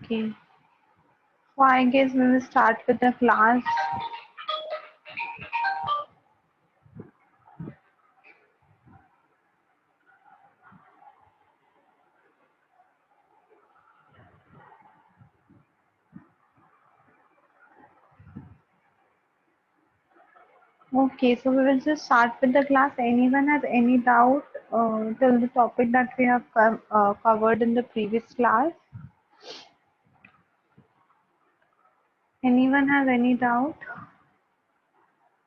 Okay. So I guess we will start with the class. Okay, so we will just start with the class. Anyone has any doubt till the topic that we have covered in the previous class? Anyone has any doubt?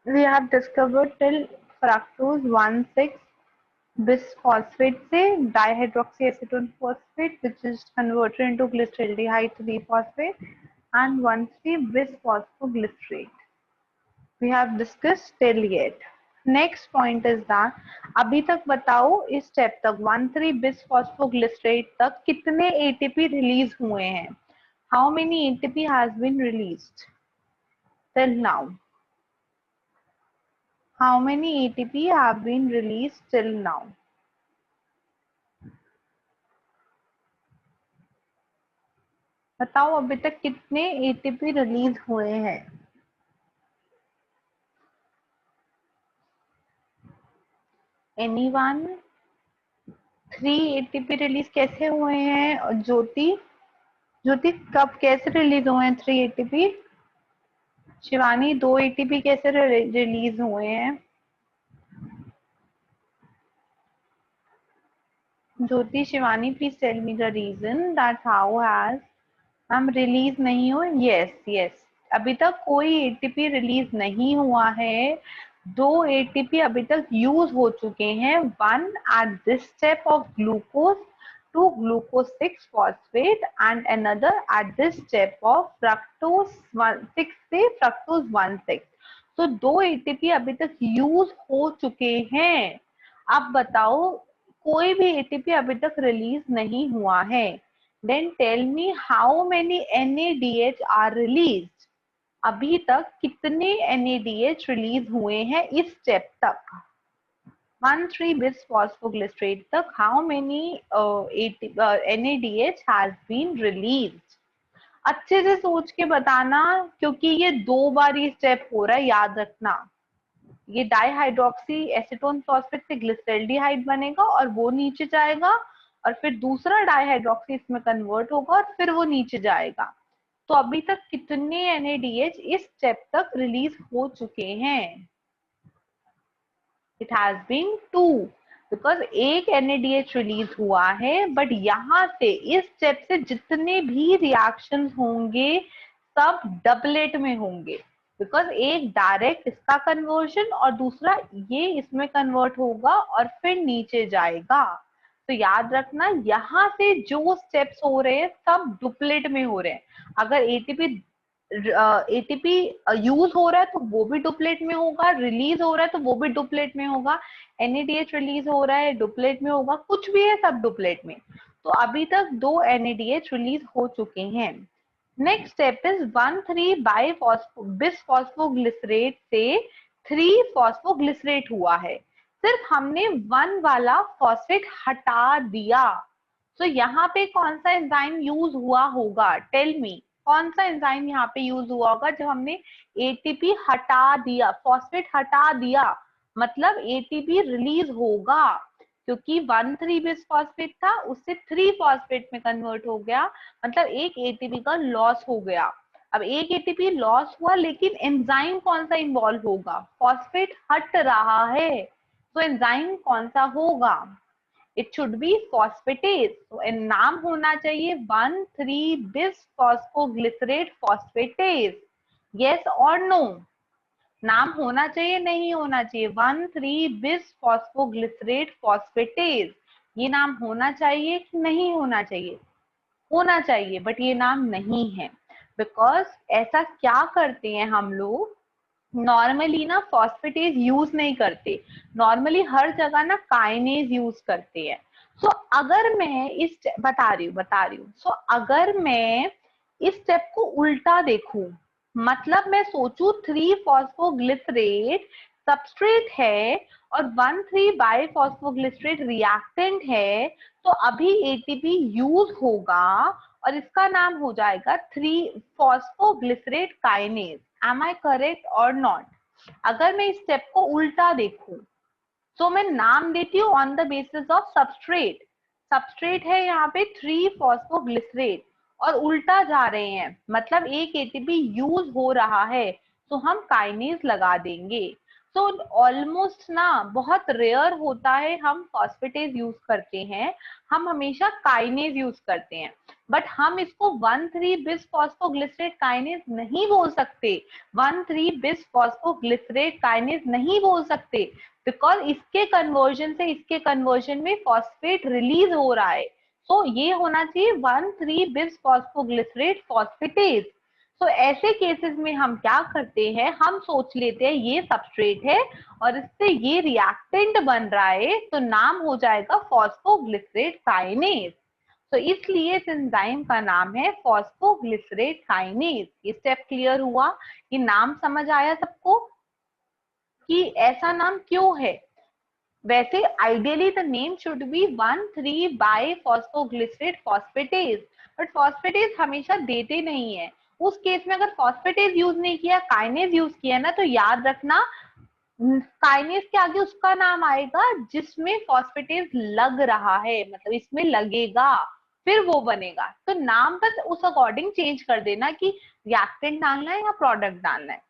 We have discovered till fructose 1,6 bisphosphate से dihydroxyacetone phosphate, which is converted into glyceraldehyde 3-phosphate, and 1,3 bisphosphoglycerate. We have discussed till yet. Next point is that अभी तक बताओ इस step तक 1,3 bisphosphoglycerate तक कितने ATP release हुए हैं? How many ATP has been released till now? How many ATP have been released till now? बताओ अभी तक कितने ATP रिलीज हुए हैं? Anyone? 3 ATP रिलीज कैसे हुए हैं? ज्योति कब कैसे रिलीज हुए हैं 3 ATP? शिवानी 2 ATP कैसे रिलीज हुए हैं? Jyoti Shivani please tell me the reason that how has हम रिलीज नहीं हुए. यस अभी तक कोई एटीपी रिलीज नहीं हुआ है. 2 एटीपी अभी तक यूज हो चुके हैं. 1 at this step of glucose to glucose 6 phosphate and another at this step of fructose 6 से fructose 1,6. तो 2 एटीपी अभी तक यूज हो चुके हैं. अब बताओ कोई भी एटीपी अभी तक रिलीज नहीं हुआ है. Then tell me how many NADH are released. अभी तक कितने NADH रिलीज हुए हैं इस स्टेप तक? 1,3 bisphosphoglycerate तक how many NADH has been released? अच्छे से सोच के बताना, क्योंकि ये 2 बार ये स्टेप हो रहा है, याद रखना. ये डाइहाइड्रोक्सी एसीटोन फॉस्फेट से ग्लिसरल्डिहाइड बनेगा और वो नीचे जाएगा, और फिर दूसरा डाइहाइड्रोक्सी इसमें कन्वर्ट होगा और फिर वो नीचे जाएगा. तो अभी तक कितने NADH इस स्टेप तक रिलीज हो चुके हैं? इट हैज बीन 2, बिकॉज एक NADH रिलीज हुआ है. बट यहाँ से इस स्टेप से जितने भी रिएक्शंस होंगे सब डबलेट में होंगे, बिकॉज एक डायरेक्ट इसका कन्वर्जन और दूसरा ये इसमें कन्वर्ट होगा और फिर नीचे जाएगा. तो याद रखना यहाँ से जो स्टेप्स हो रहे हैं सब डुप्लेट में हो रहे हैं. अगर एटीपी यूज हो रहा है तो वो भी डुप्लेट में होगा, रिलीज हो रहा है तो वो भी डुप्लेट में होगा, NADH रिलीज हो रहा है डुप्लेट में होगा, कुछ भी है सब डुप्लेट में. तो अभी तक 2 NADH रिलीज हो चुके हैं. नेक्स्ट स्टेप इज 1,3 bisphosphoglycerate से 3 phosphoglycerate हुआ है. सिर्फ हमने 1 वाला फॉस्फेट हटा दिया. तो यहाँ पे कौन सा एंजाइम यूज हुआ होगा? टेल मी, कौन सा एंजाइम यहाँ पे यूज हुआ होगा जब हमने एटीपी हटा दिया, फॉस्फेट हटा दिया? मतलब एटीपी रिलीज होगा, क्योंकि 1,3 बिसफॉस्फेट था उससे 3 फॉस्फेट में कन्वर्ट हो गया, मतलब एक एटीपी का लॉस हो गया. अब एक एटीपी लॉस हुआ, लेकिन एंजाइम कौन सा इन्वॉल्व होगा? फॉस्फेट हट रहा है, तो एंजाइम कौन सा होगा? It should be phosphatase. तो नाम होना चाहिए 1,3 bisphosphoglycerate phosphatase. Yes or no? नाम होना चाहिए नहीं होना चाहिए? 1,3 bisphosphoglycerate phosphatase. ये नाम होना चाहिए कि नहीं होना चाहिए? होना चाहिए, बट ये नाम नहीं है. बिकॉज ऐसा क्या करते हैं हम लोग, नॉर्मली ना फॉस्फेटेज यूज नहीं करते. नॉर्मली हर जगह ना काइनेज यूज करते हैं. सो अगर मैं इस बता रही हूँ सो अगर मैं इस स्टेप को उल्टा देखूं, मतलब मैं सोचूं 3 फॉस्फोग्लिसरेट सबस्ट्रेट है और 1,3 बाइफॉस्फोग्लिसरेट रिएक्टेंट है, तो अभी एटीपी यूज होगा और इसका नाम हो जाएगा 3 phosphoglycerate kinase. Am I correct और नॉट? अगर मैं इस स्टेप को उल्टा देखूं तो मैं नाम देती हूँ on the basis of substrate. Substrate है यहाँ पे 3 फॉस्फोग्लिसरेट और उल्टा जा रहे हैं, मतलब एक एटीपी यूज हो रहा है तो हम काइनेज लगा देंगे। तो ऑलमोस्ट ना बहुत रेयर होता है हम फॉस्फेटेज यूज करते हैं, हम हमेशा काइनेज यूज करते हैं। बट हम इसको 1,3 बिस फॉस्फोग्लिसरेट काइनेज नहीं बोल सकते, 1,3 बिस फॉस्फोग्लिसरेट काइनेज नहीं बोल सकते, बिकॉज इसके कन्वर्जन से इसके कन्वर्जन में फॉस्फेट रिलीज हो रहा है। तो ये होना चाहिए 1,3 बिस फॉस्फोग्लिसरेट फॉस्फेटेज। तो ऐसे केसेस में हम क्या करते हैं, हम सोच लेते हैं ये सबस्ट्रेट है और इससे ये रिएक्टेंट बन रहा है, तो नाम हो जाएगा फॉस्फोग्लिसरेट काइनेज। तो इसलिए इस एंजाइम का नाम है फॉस्फोग्लिसरेट काइनेज। ये स्टेप क्लियर हुआ? ये नाम समझ आया सबको कि ऐसा नाम क्यों है? वैसे ideally the name should be 1,3 bi phosphoglycerate phosphatase, but phosphatase हमेशा देते नहीं है। उस केस में अगर फॉस्फेटेज यूज नहीं किया, काइनेज यूज किया ना, तो याद रखना काइनेज के आगे उसका नाम आएगा जिसमें फॉस्फेटेज लग रहा है, मतलब इसमें लगेगा फिर वो बनेगा। तो नाम बस उस अकॉर्डिंग चेंज कर देना कि रिएक्टेंट डालना है या प्रोडक्ट डालना है।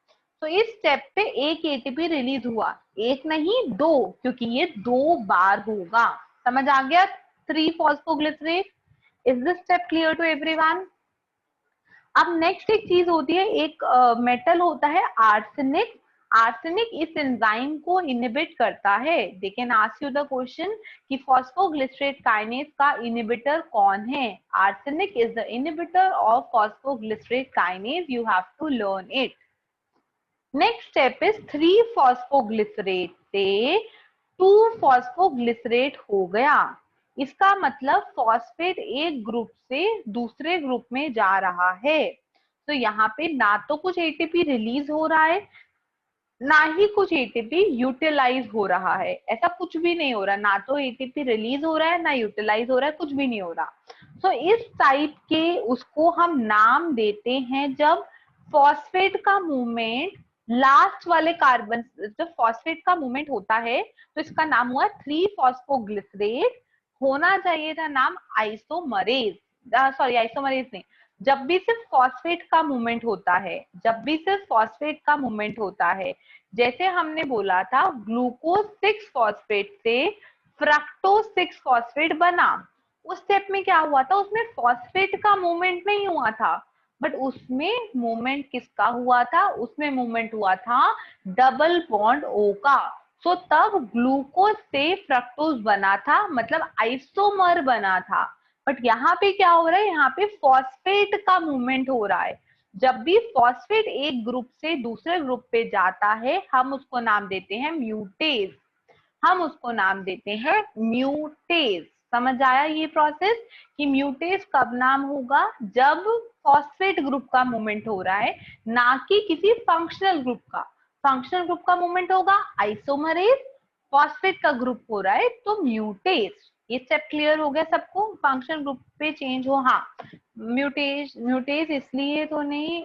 तो इस स्टेप पे एक एटीपी रिलीज हुआ, एक नहीं 2, क्योंकि ये 2 बार होगा। समझ आ गया? 3 phosphoglycerate. Is this step clear to everyone? अब नेक्स्ट एक चीज होती है, एक मेटल होता है आर्सेनिक। आर्सेनिक इस एंजाइम को इनहिबिट करता है। They can ask you the question कि फॉस्फोग्लिसरेट काइनेज का इनहिबिटर कौन है? Arsenic is the inhibitor of phosphoglycerate kinase. You have to learn it. Next step is 3 phosphoglycerate से 2 फॉस्फोग्लिसरेट हो गया। इसका मतलब फॉस्फेट एक ग्रुप से दूसरे ग्रुप में जा रहा है। तो यहाँ पे ना तो कुछ एटीपी रिलीज हो रहा है, ना ही कुछ एटीपी यूटिलाइज हो रहा है। ऐसा कुछ भी नहीं हो रहा, ना तो एटीपी रिलीज हो रहा है ना यूटिलाइज हो रहा है, कुछ भी नहीं हो रहा। तो इस टाइप के उसको हम नाम देते हैं जब फॉस्फेट का मूवमेंट लास्ट वाले कार्बन, जब फॉस्फेट का मूवमेंट होता है तो इसका नाम हुआ 3 फॉस्फोग्लिसरेट। होना चाहिए था नाम आइसोमरेज, सॉरी आइसोमरेज नहीं। जब भी सिर्फ फॉस्फेट का मूवमेंट होता है, जब भी सिर्फ फॉस्फेट का मूवमेंट होता है, जैसे हमने बोला था ग्लूकोज 6 फॉस्फेट से फ्रक्टोज 6 फॉस्फेट बना, उस स्टेप में क्या हुआ था, उसमें फॉस्फेट का मूवमेंट नहीं हुआ था, बट उसमें मूवमेंट किसका हुआ था? उसमें मूवमेंट हुआ था डबल बॉन्ड ओ का। सो तब ग्लूकोज से फ्रक्टोज बना था, मतलब आइसोमर बना था। बट यहाँ पे क्या हो रहा है, यहाँ पे फॉस्फेट का मूवमेंट हो रहा है। जब भी फॉस्फेट एक ग्रुप से दूसरे ग्रुप पे जाता है, हम उसको नाम देते हैं म्यूटेज। हम उसको नाम देते हैं म्यूटेज। समझ आया ये प्रोसेस कि म्यूटेज कब नाम होगा? जब फॉस्फेट ग्रुप का मूवमेंट हो रहा है, ना कि किसी फंक्शनल ग्रुप का। फंक्शनल ग्रुप का मूवमेंट होगा आइसोमरेज, फॉस्फेट का ग्रुप हो रहा है तो म्यूटेज। ये स्टेप क्लियर हो गया सबको? फंक्शनल ग्रुप पे चेंज हो, हाँ म्यूटेज, म्यूटेज इसलिए तो नहीं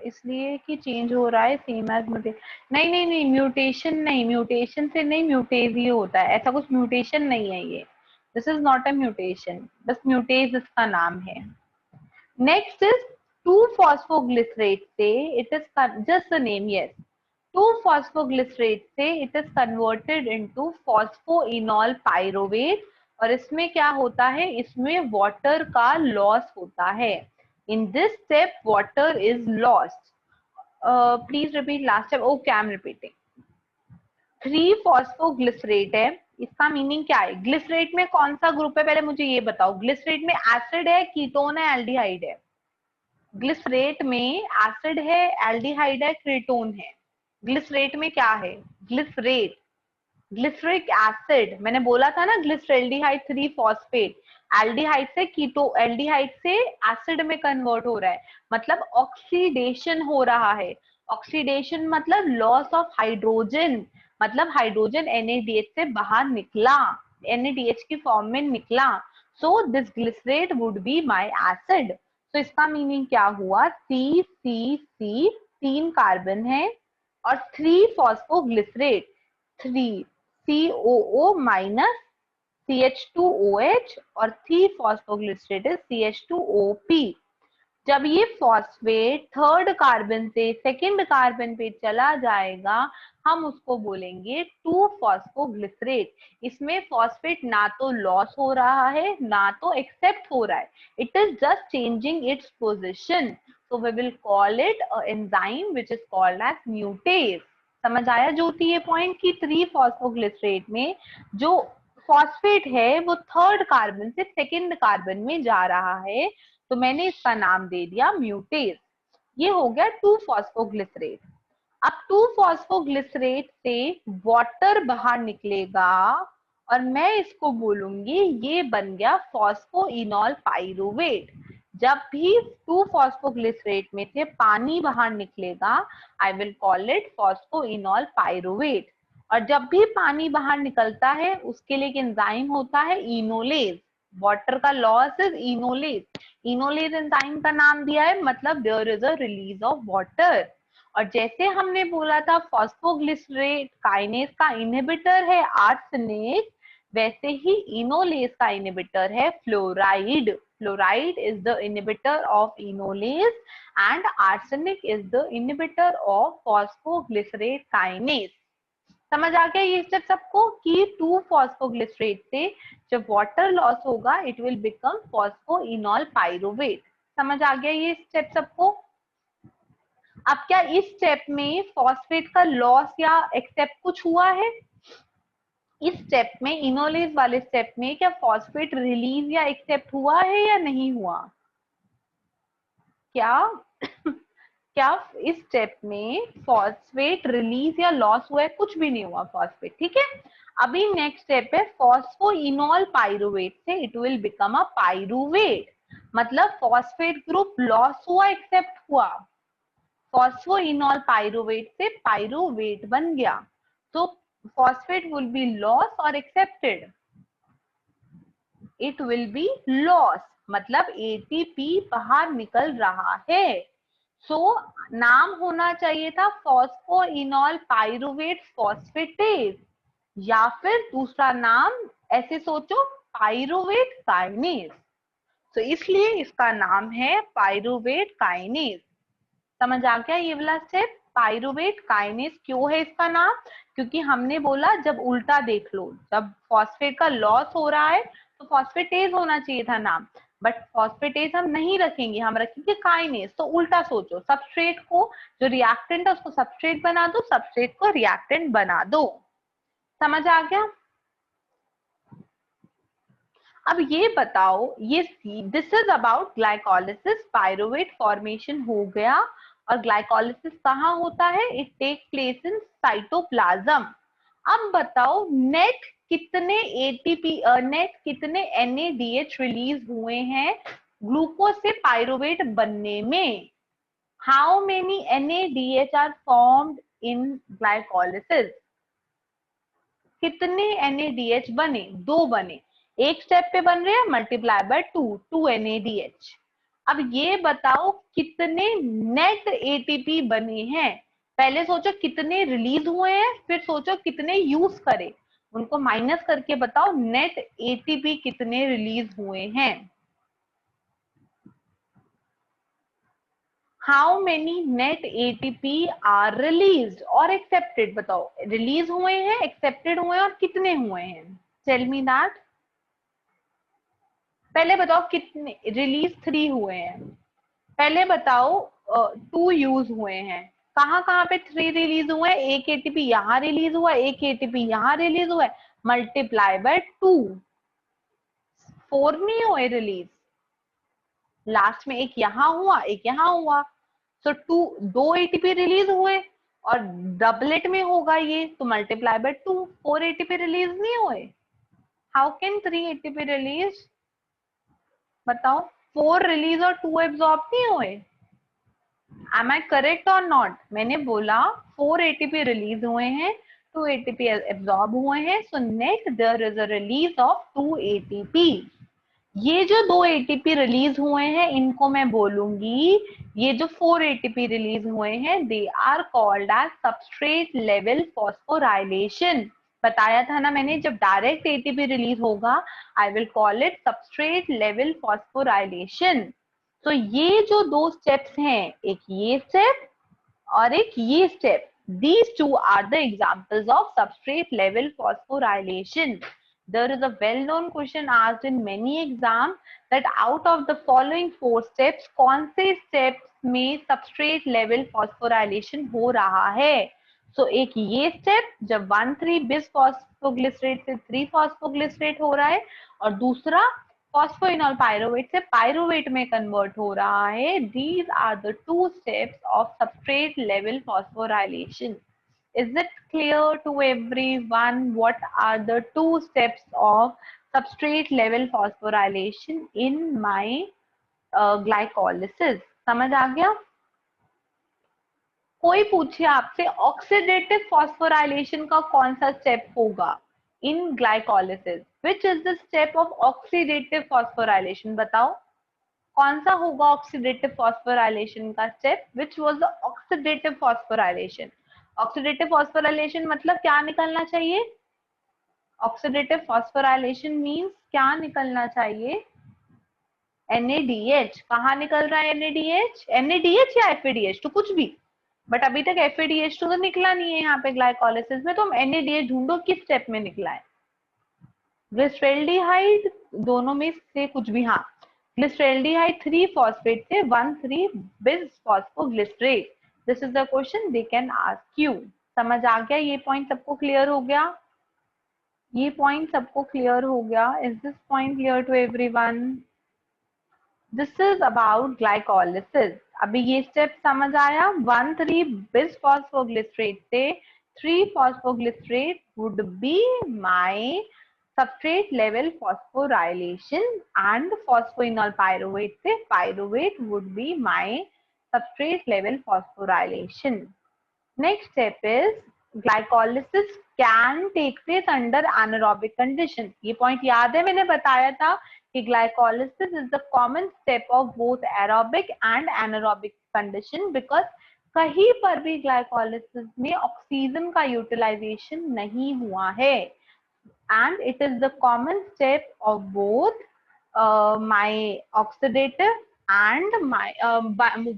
इसलिए कि चेंज हो रहा है, सेम एज म्यूटेज। नहीं नहीं नहीं, म्यूटेशन नहीं, म्यूटेशन से नहीं, म्यूटेज ही होता है, ऐसा कुछ म्यूटेशन नहीं है ये। This is not a mutation, बस म्यूटेज इसका नाम है। नेक्स्ट इज 2 फॉस्फोग्लिसरेट से it is just the name, yes 2 phosphoglycerate से it is converted into phosphoenol pyruvate. और इसमें क्या होता है, इसमें वाटर का लॉस होता है। In this step water is lost. Please repeat last step. Okay, I am repeating. 3 phosphoglycerate है, इसका मीनिंग क्या है? ग्लिसरेट में कौन सा ग्रुप है, पहले मुझे ये बताओ। ग्लिसरेट में एसिड है, कीटोन है, एल्डिहाइड है? ग्लिसरेट में एसिड है, एल्डिहाइड है, कीटोन है? ग्लिसरेट में क्या है? Glycerate, glyceric acid. मैंने बोला था ना ग्लिसरेल्डिहाइड 3 फॉस्फेट, एल्डिहाइड से कीटो, एल्डिहाइड से एसिड में कन्वर्ट हो रहा है, मतलब ऑक्सीडेशन हो रहा है। ऑक्सीडेशन मतलब लॉस ऑफ हाइड्रोजन, मतलब हाइड्रोजन NADH से बाहर निकला, NADH की फॉर्म में निकला। So this glycerate would be my acid. तो इसका मीनिंग क्या हुआ, सी सी सी 3 कार्बन है और 3 फॉस्फोग्लिसरेट, 3 COO माइनस CH2OH और 3 फॉस्फोग्लिसरेट इज CH2OP। जब ये फॉस्फेट थर्ड कार्बन से सेकंड कार्बन पे चला जाएगा हम उसको बोलेंगे 2 फॉस्फोग्लिसरेट। इसमें फॉस्फेट ना तो लॉस हो रहा है ना तो एक्सेप्ट हो रहा है, it is just changing its position. So we will call it a enzyme which is called as mutase. समझ आया ज्योति ये पॉइंट की 3 फॉस्फोग्लिसरेट में जो फॉस्फेट है वो थर्ड कार्बन से सेकंड कार्बन में जा रहा है, तो मैंने इसका नाम दे दिया म्यूटेज। ये हो गया 2 फॉस्फोग्लिसरेट। अब 2 फॉस्फोग्लिसरेट से वाटर बाहर निकलेगा और मैं इसको बोलूंगी ये बन गया फॉस्फोइनॉल पाइरुवेट। जब भी 2 फॉस्फोग्लिसरेट में से पानी बाहर निकलेगा आई will call it phosphoenol pyruvate. और जब भी पानी बाहर निकलता है उसके लिए एक एंजाइम होता है इनोलेज। वाटर का loss is enolase. Enolase enzyme का नाम दिया है मतलब there is a release of water. और जैसे हमने बोला था फॉस्फोग्लिसरेट काइनेज का इनहिबिटर है आर्सेनिक, वैसे ही इनोलेज का इनहिबिटर है fluoride. Fluoride is the inhibitor of enolase and arsenic is the inhibitor of phosphoglycerate kinase. समझ आ गया ये स्टेप सबको कि 2 फॉस्फोग्लिसरेट से जब वाटर लॉस होगा it will become phosphoenol pyruvate. समझ आ गया ये स्टेप सबको। अब क्या इस स्टेप में फॉस्फेट का लॉस या एक्सेप्ट कुछ हुआ है? इस स्टेप में इनोलेज वाले स्टेप में क्या फॉस्फेट रिलीज या एक्सेप्ट हुआ है या नहीं हुआ? क्या क्या इस स्टेप में फॉस्फेट रिलीज या लॉस हुआ है? कुछ भी नहीं हुआ फॉस्फेट, ठीक है। अभी नेक्स्ट स्टेप है फॉस्फोइनॉल पाइरुवेट से it will become a pyruvate. मतलब फॉस्फेट ग्रुप लॉस हुआ एक्सेप्ट हुआ, फॉस्फोइनॉल पाइरुवेट से पाइरुवेट बन गया। तो फॉस्फेट विल बी लॉस और accepted, it will be loss मतलब एटीपी बाहर निकल रहा है। सो नाम होना चाहिए था फॉस्फोइनॉल पाइरुवेट फॉस्फेटेज, या फिर दूसरा नाम ऐसे सोचो पाइरुवेट काइनेज। तो इसलिए इसका नाम है पाइरुवेट काइनेज। समझ आ गया ये वाला स्टेप? पाइरुवेट काइनेज क्यों है इसका नाम? क्योंकि हमने बोला जब उल्टा देख लो, जब फॉस्फेट का लॉस हो रहा है तो फॉस्फेटेज होना चाहिए था नाम, बट फॉस्फेटेज हम नहीं रखेंगे, हम रखेंगे काइनेज। तो उल्टा सोचो, सबस्ट्रेट को जो रिएक्टेंट है उसको सबस्ट्रेट बना दो, सबस्ट्रेट को रिएक्टेंट बना दो। समझ आ गया? अब ये बताओ, ये this is about glycolysis. Pyruvate formation हो गया और ग्लाइकोलिसिस कहाँ होता है? It take place in cytoplasm. अब बताओ नेट कितने एटीपी नेट कितने NADH रिलीज हुए हैं ग्लूकोज से पाइरुवेट बनने में? How many NADH are formed in glycolysis? कितने NADH बने? 2 बने। एक स्टेप पे बन रहे हैं मल्टीप्लाई बाय 2 NADH। अब ये बताओ कितने नेट ATP बने हैं? पहले सोचो कितने रिलीज हुए हैं, फिर सोचो कितने यूज करे, उनको माइनस करके बताओ नेट ATP कितने रिलीज हुए हैं। How many net ATP are release और एक्सेप्टेड? बताओ रिलीज हुए हैं, एक्सेप्टेड हुए हैं और कितने हुए हैं? Tell me that. पहले बताओ कितने रिलीज? 3 हुए हैं। पहले बताओ 2 यूज हुए हैं। कहाँ कहाँ पे 3 रिलीज हुए हैं? एक ATP यहाँ रिलीज हुआ, एक ATP यहाँ रिलीज हुआ है, मल्टीप्लाई बाय 2, 4 नहीं हुए रिलीज। लास्ट में एक यहाँ हुआ एक यहाँ हुआ, तो 2 ATP रिलीज हुए और डबलेट में होगा ये, तो मल्टीप्लाई बाय 2, 4 ATP रिलीज नहीं हुए। How can 3 ATP release? बताओ, 4 रिलीज और 2 एब्जॉर्ब नहीं हुए? एम आई करेक्ट और नॉट? मैंने बोला 4 ATP रिलीज हुए हैं, 2 ATP एब्जॉर्ब हुए हैं, so net there is a release of 2 ATP। ये जो 2 एटीपी रिलीज हुए हैं इनको मैं बोलूंगी, ये जो 4 एटीपी रिलीज हुए हैं they are called as substrate level phosphorylation. बताया था ना मैंने, जब डायरेक्ट एटीपी रिलीज होगा I will call it substrate level phosphorylation. तो ये जो 2 स्टेप्स हैं, एक ये स्टेप और एक ये step, these two are the examples of substrate level phosphorylation. There is a well-known question asked in many exams that out of the following 4 steps, कौन से steps में substrate level phosphorylation हो रहा है? So एक ये step जब 1,3-bis phosphoglycerate से 3-phosphoglycerate हो रहा है, और दूसरा फॉस्फोइनॉल पायरोवेट से पायरोवेट में कन्वर्ट हो रहा है। These are the 2 steps of substrate level phosphorylation. Is it clear to everyone what are the 2 steps of substrate level phosphorylation in my glycolysis? समझ आ गया? कोई पूछे आपसे ऑक्सीडेटिव फॉस्फोराइलेशन का कौन सा स्टेप होगा in glycolysis, which is the step of oxidative phosphorylation? बताओ कौन सा होगा ऑक्सीडेटिव फॉस्फोराइलेशन का step? Which was the oxidative phosphorylation? Oxidative phosphorylation मतलब क्या निकलना चाहिए? ऑक्सीडेटिव फॉस्फोराइलेशन मींस क्या निकलना चाहिए? NADH। कहाँ निकल रहा है NADH? NADH या FADH तो कुछ भी, बट अभी तक FADH तो निकला नहीं है यहाँ पे ग्लाइकोलिसिस में, तो हम NADH ढूंढो किस स्टेप में निकला है। ग्लिसरेल्डिहाइड, दोनों में से कुछ भी, हाँ ग्लिसरेल्डिहाइड 3-फॉस्फेट से 1,3-bis phosphoglycerate. This is the question they can ask you. समझ आ गया? ये पॉइंट सबको क्लियर हो गया? ये पॉइंट सबको क्लियर हो गया? Is this point clear to everyone? This is about glycolysis. अभी ये स्टेप समझ आया? 1,3-bis फॉस्फोग्लिसरेट से 3-phosphoglycerate would be my substrate level phosphorylation and phosphoenol pyruvate से pyruvate would be my substrate level phosphorylation. Next step is glycolysis can take place under anaerobic condition. ये point याद है, मैंने बताया था कि glycolysis is the common step of both aerobic and anaerobic condition because कहीं पर भी glycolysis में ऑक्सीजन का यूटिलाइजेशन नहीं हुआ है, and it is the common step of both my oxidative and my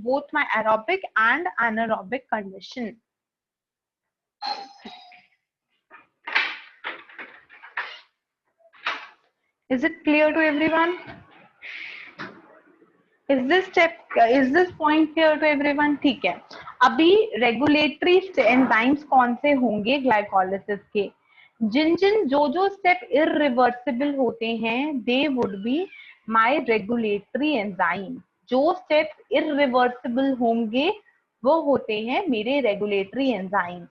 both my aerobic and anaerobic condition. Is it clear to everyone? Is this point clear to everyone? ठीक है। अभी regulatory enzymes कौन से होंगे glycolysis के? जिन जो step irreversible होते हैं they would be my regulatory enzyme. जो स्टेप्स इरिवर्सिबल होंगे वो होते हैं मेरे रेगुलेटरी एंजाइम।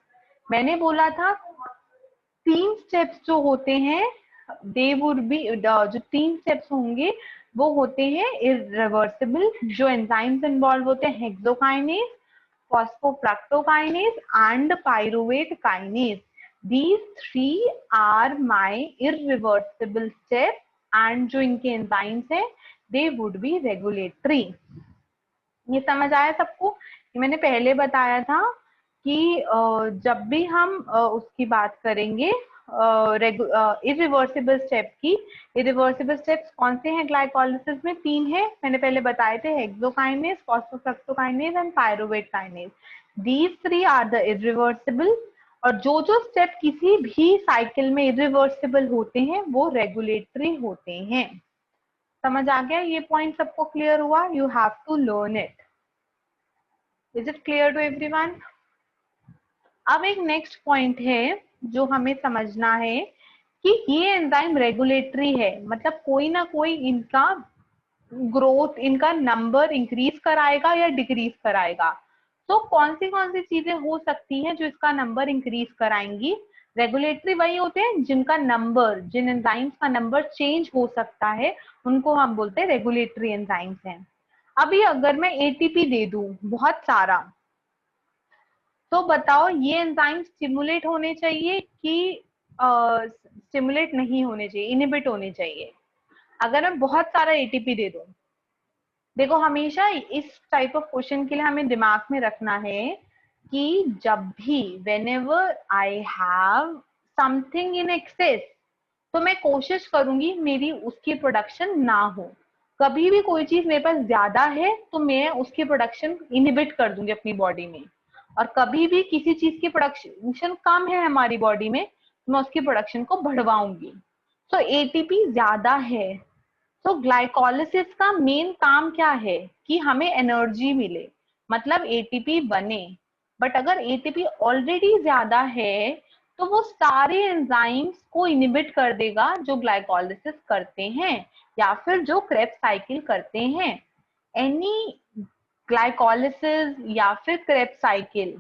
मैंने बोला था 3 स्टेप्स जो होते हैं दे वुड बी, जो 3 स्टेप्स होंगे वो होते हैं इरिवर्सिबल। जो एंजाइम्स इन्वॉल्व होते हैं hexokinase, phosphofructokinase and pyruvate kinase. These 3 are my irreversible steps and जो इनके एंजाइम्स हैं they would be regulatory। ये समझ आया सबको? ये मैंने पहले बताया था कि जब भी हम उसकी बात करेंगे इरिवर्सिबल स्टेप की, इरिवर्सिबल स्टेप्स कौन से हैं ग्लाइकोलिसिस में? 3 है, मैंने पहले बताए थे, hexokinase, phosphofructokinase and pyruvate kinase. These 3 are the irreversible, और जो स्टेप किसी भी साइकिल में इरिवर्सिबल होते हैं वो रेगुलेटरी होते हैं। समझ आ गया? ये पॉइंट सबको क्लियर हुआ? You have to learn it. Is it clear to everyone? अब एक नेक्स्ट पॉइंट है जो हमें समझना है कि ये एंजाइम रेगुलेटरी है, मतलब कोई ना कोई इनका ग्रोथ, इनका नंबर इंक्रीज कराएगा या डिक्रीज कराएगा। तो कौन सी चीजें हो सकती हैं जो इसका नंबर इंक्रीज कराएंगी? रेगुलेटरी वही होते हैं जिनका नंबर, जिन एंजाइम्स का नंबर चेंज हो सकता है उनको हम बोलते हैं रेगुलेटरी एंजाइम्स हैं। अभी अगर मैं एटीपी दे दूं बहुत सारा, तो बताओ ये एंजाइम स्टिमुलेट होने चाहिए कि स्टिमुलेट नहीं होने चाहिए, इनहिबिट होने चाहिए? अगर मैं बहुत सारा एटीपी दे दूं, देखो हमेशा इस टाइप ऑफ क्वेश्चन के लिए हमें दिमाग में रखना है कि जब भी whenever I have something in excess, तो मैं कोशिश करूंगी मेरी उसकी प्रोडक्शन ना हो। कभी भी कोई चीज मेरे पास ज्यादा है तो मैं उसकी प्रोडक्शन इनहिबिट कर दूंगी अपनी बॉडी में, और कभी भी किसी चीज की प्रोडक्शन कम है हमारी बॉडी में, मैं उसकी प्रोडक्शन को बढ़वाऊंगी। तो एटीपी ज्यादा है, तो ग्लाइकोलिसिस का मेन काम क्या है कि हमें एनर्जी मिले, मतलब एटीपी बने। बट अगर एटीपी ऑलरेडी ज्यादा है तो वो सारे एंजाइम्स को इनहिबिट कर देगा जो ग्लाइकोलिसिस करते हैं या फिर जो क्रेब्स साइकिल करते हैं। एनी ग्लाइकोलिसिस या फिर क्रेब्स साइकिल,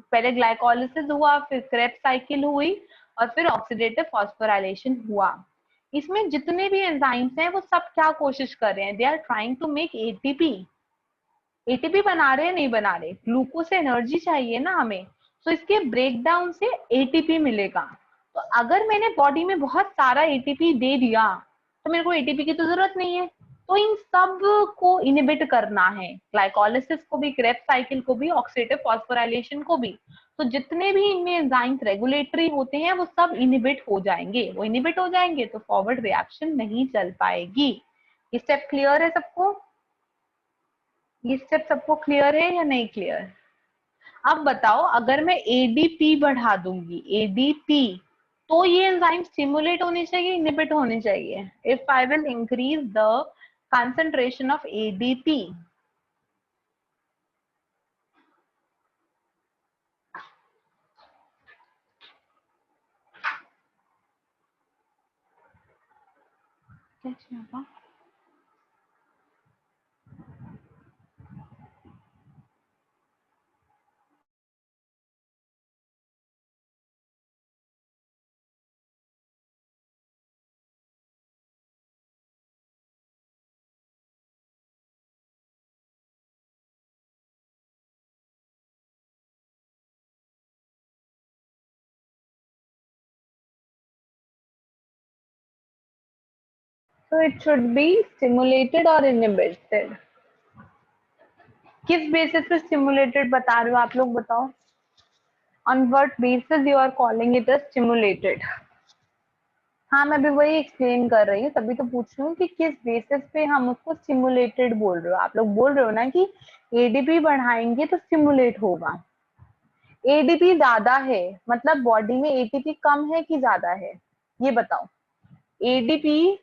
पहले ग्लाइकोलिसिस हुआ, फिर क्रेब्स साइकिल हुई, और फिर ऑक्सीडेटिव फॉस्फोराइलेशन हुआ। इसमें जितने भी एंजाइम्स हैं वो सब क्या कोशिश कर रहे हैं, they are trying to make ATP. ATP बना रहे हैं, नहीं बना रहे, ग्लूकोज से एनर्जी चाहिए ना हमें, तो इसके ब्रेकडाउन से एटीपी मिलेगा। तो अगर मैंने बॉडी में बहुत सारा एटीपी दे दिया तो मेरे को एटीपी की तो जरूरत नहीं है। तो इन सब को इनहिबिट करना है, ग्लाइकोलिसिस को भी, क्रेब्स साइकिल को भी, ऑक्सीडेटिव फॉस्फोराइलेशन को भी। तो जितने भी इनमें एंजाइम्स रेगुलेटरी होते हैं वो सब इनहिबिट हो जाएंगे। वो इनहिबिट हो जाएंगे तो फॉरवर्ड रिएक्शन नहीं चल पाएगी। ये स्टेप क्लियर है सबको? ये स्टेप सबको क्लियर है या नहीं क्लियर? अब बताओ, अगर मैं एडीपी बढ़ा दूंगी, एडीपी, तो ये एंजाइम स्टिमुलेट होने चाहिए, इनहिबिट होने चाहिए? If I will increase the concentration of ADP, क्या? So it should be stimulated or inhibited. किस बेसिस पे स्टिमुलेटेड बता रहे हो आप लोग, बताओ? On what basis you are calling it as stimulated? हाँ, मैं भी वही एक्सप्लेन कर रही हूँ, तभी तो पूछ रही हूँ कि किस बेसिस पे हम उसको स्टिमुलेटेड बोल रहे हो। आप लोग बोल रहे हो ना कि एडीपी बढ़ाएंगे तो स्टिमुलेट होगा। एडीपी ज्यादा है मतलब बॉडी में एटीपी कम है कि ज्यादा है, ये बताओ। एडीपी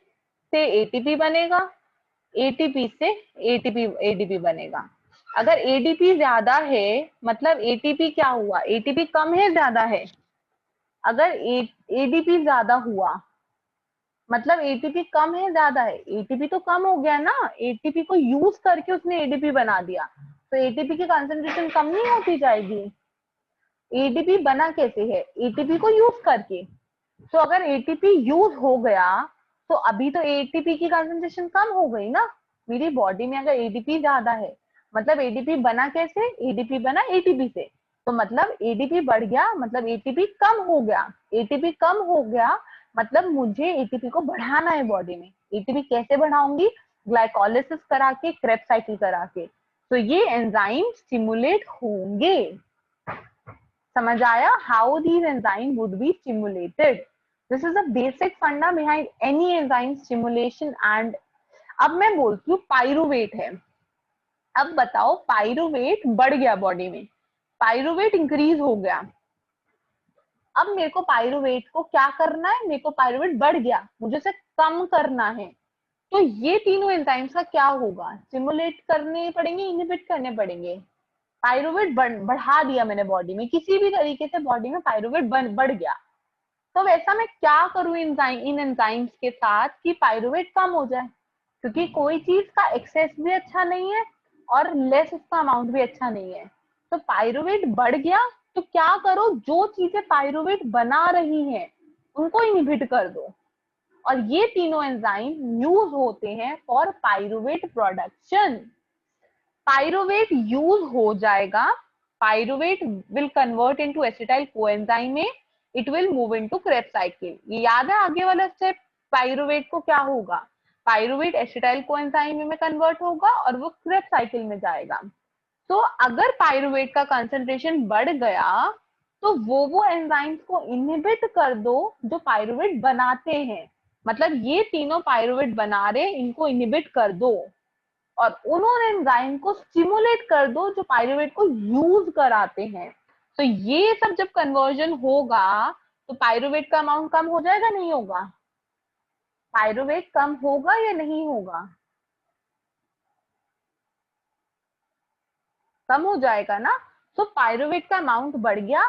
से एटीपी बनेगा, एटीपी से एटीपी एडीपी बनेगा। अगर एडीपी ज्यादा है मतलब एटीपी क्या हुआ, एटीपी कम है ज्यादा है? अगर एडीपी ज्यादा हुआ मतलब एटीपी कम है ज्यादा है? एटीपी तो कम हो गया ना, एटीपी को यूज करके उसने एडीपी बना दिया, तो एटीपी की कंसंट्रेशन कम नहीं होती जाएगी? एडीपी बना कैसे है? एटीपी को यूज करके। तो अगर एटीपी यूज हो गया तो अभी तो एटीपी की कंसंट्रेशन कम हो गई ना। मेरी बॉडी में अगर एडीपी ज्यादा है मतलब एडीपी बना कैसे? एडीपी बना एटीपी से, तो मतलब एडीपी बढ़ गया मतलब एटीपी कम हो गया। एटीपी कम हो गया मतलब मुझे एटीपी को बढ़ाना है बॉडी में। एटीपी कैसे बढ़ाऊंगी? ग्लाइकोलिसिस करा के, क्रेब्स साइकिल करा के। तो ये एंजाइम स्टिमुलेट होंगे। समझ आया? How these enzyme would be stimulated. This is the basic funda behind any enzyme stimulation. And अब मैं बोलती हूँ पाइरुवेट है। अब बताओ, पाइरुवेट बढ़ गया बॉडी में, पाइरुवेट इंक्रीज हो गया। अब मेरे को पाइरुवेट को क्या करना है? मेरे को पाइरुवेट बढ़ गया, मुझे उसे कम करना है। तो ये तीनों एंजाइम्स का क्या होगा? स्टिमुलेट करने पड़ेंगे, इनहिबिट करने पड़ेंगे? पाइरुवेट बढ़ा दिया मैंने बॉडी में, किसी भी तरीके से बॉडी में पाइरुवेट बढ़ गया। तो वैसा मैं क्या करूं इन एंजाइम्स के साथ कि पाइरुवेट कम हो जाए? क्योंकि कोई चीज का एक्सेस भी अच्छा नहीं है और लेस उसका अमाउंट भी अच्छा नहीं है। तो पाइरुवेट बढ़ गया तो क्या करो, जो चीजें पाइरुवेट बना रही हैं उनको इनहिबिट कर दो। और ये तीनों एंजाइम यूज होते हैं for pyruvate production. Pyruvate use हो जाएगा, pyruvate will convert into acetyl coenzyme में, it will move into Krebs cycle. ये याद है आगे वाला स्टेप? पाइरुवेट को क्या होगा? पायरुवेट एसिटाइल कोएंजाइम में कन्वर्ट होगा और वो क्रेब्स साइकिल में जाएगा। तो अगर पायरुवेट का कंसंट्रेशन बढ़ गया तो वो एंजाइम्स को इनहिबिट कर दो जो पायरुवेट बनाते हैं, मतलब ये तीनों पायरुवेट बना रहे, इनको इनहिबिट कर दो और उन्होंने एंजाइम को स्टिमुलेट कर दो जो पायरुवेट को यूज कराते हैं। तो ये सब जब कन्वर्जन होगा तो पायरुवेट का अमाउंट कम हो जाएगा, नहीं होगा? पायरुवेट कम होगा या नहीं होगा? कम हो जाएगा ना। तो पायरुवेट का अमाउंट बढ़ गया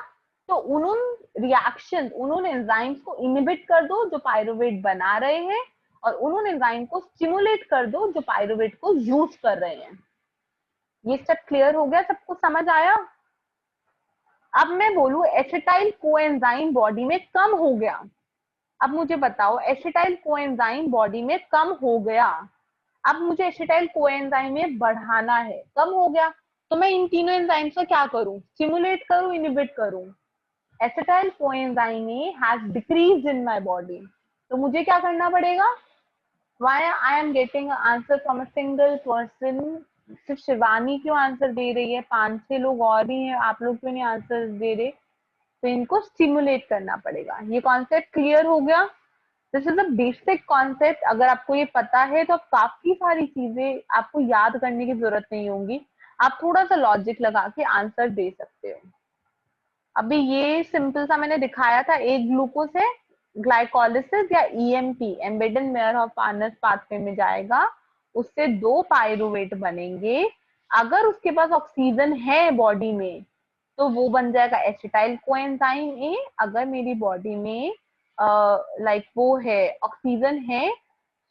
तो उन्होंने एंजाइम्स को इनहिबिट कर दो जो पायरुवेट बना रहे हैं और उन्होंने एंजाइम को स्टिमुलेट कर दो जो पायरुवेट को यूज कर रहे हैं। ये सब क्लियर हो गया? सबको समझ आया? अब मैं बोलूं एसिटाइल कोएंजाइम बॉडी में कम हो गया। अब मुझे बताओ एसिटाइल कोएंजाइम बॉडी में कम हो गया, अब मुझे एसिटाइल कोएंजाइम में बढ़ाना है, कम हो गया, तो मैं इन तीनों एंजाइम्स को क्या करूं? स्टिमुलेट करूं, इनहिबिट करूं? Acetyl coenzyme has decreased in my body, तो मुझे क्या करना पड़ेगा? Why I am getting answer from a single person? सिर्फ शिवानी क्यों आंसर दे रही है? 5-6 लोग और भी हैं, आप लोग क्यों नहीं आंसर दे रहे? तो इनको स्टिमुलेट करना पड़ेगा। ये कॉन्सेप्ट क्लियर हो गया? This is a basic concept. अगर आपको ये पता है तो काफी सारी चीजें आपको याद करने की जरूरत नहीं होगी, आप थोड़ा सा लॉजिक लगा के आंसर दे सकते हो। अभी ये सिंपल सा मैंने दिखाया था, एक ग्लूकोज है, ग्लाइकोलिसिस या EMP Embden Meyer of Parnas pathway में जाएगा, उससे 2 पायरुवेट बनेंगे। अगर उसके पास ऑक्सीजन है बॉडी में तो वो बन जाएगा एसिटाइल कोएंजाइम ए। अगर मेरी बॉडी में लाइक वो है, ऑक्सीजन है,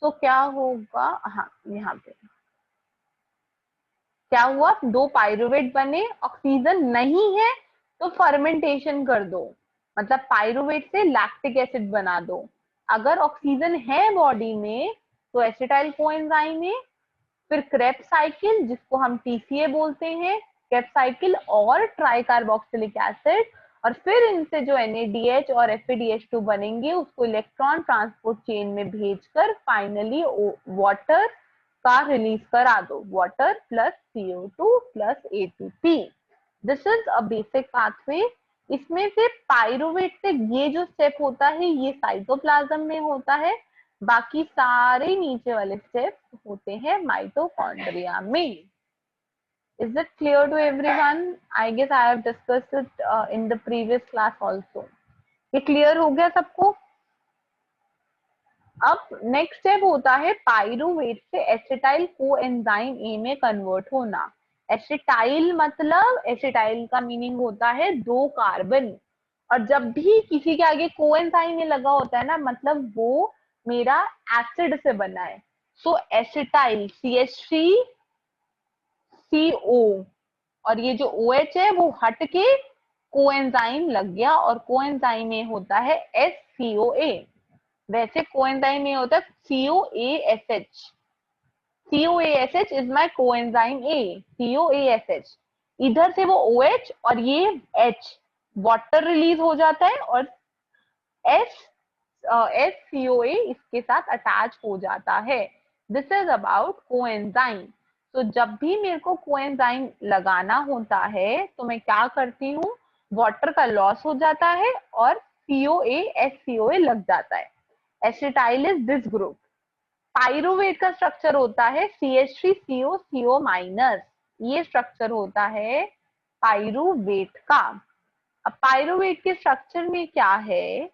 तो क्या होगा? हाँ, यहाँ पे क्या हुआ? 2 पायरुवेट बने। ऑक्सीजन नहीं है तो फर्मेंटेशन कर दो, मतलब पायरुवेट से लैक्टिक एसिड बना दो। अगर ऑक्सीजन है बॉडी में तो एसिटाइल कोएंजाइम है, फिर क्रेब्स साइकिल जिसको हम टीसीए बोलते हैं, क्रेब्स साइकिल और ट्राई कार्बोक्सिलिक एसिड, और फिर इनसे जो NADH और FADH2 बनेंगे उसको इलेक्ट्रॉन ट्रांसपोर्ट चेन में भेजकर फाइनली वाटर का रिलीज करा दो, water plus CO2 plus ATP। This is a basic pathway. इसमें से पायरुवेट से ये जो स्टेप होता है ये साइटोप्लाज्म में होता है, बाकी सारे नीचे वाले स्टेप्स होते हैं माइटोकॉन्ड्रिया में। Is it clear to everyone? I guess I have discussed it in the previous class also. ये क्लियर हो गया सबको? अब नेक्स्ट स्टेप होता है पायरुवेट से एसिटाइल कोएंजाइम ए में कन्वर्ट होना। एसिटाइल मतलब, एसिटाइल का मीनिंग होता है 2 कार्बन, और जब भी किसी के आगे कोएंजाइम में लगा होता है ना, मतलब वो मेरा एसिड से बना है। सो एसिटाइल CH3CO, और ये जो OH है वो हट के कोएंजाइम लग गया, और कोएंजाइम में होता है SCOA। वैसे कोएंजाइम में होता है COASH। COASH is my coenzyme A, COASH। इधर से वो OH और ये H, वाटर रिलीज हो जाता है और SCOA इसके साथ अटैच हो जाता है। This is about coenzyme. तो जब भी मेरे को कोएंजाइम लगाना होता है तो मैं क्या करती हूँ, वाटर का लॉस हो जाता है और COA SCOA लग जाता है। Acetyl is this group. Pyruvate का स्ट्रक्चर होता है CH3CO CO-, ये स्ट्रक्चर होता है पायरुवेट का। अब पायरुवेट के स्ट्रक्चर में क्या है?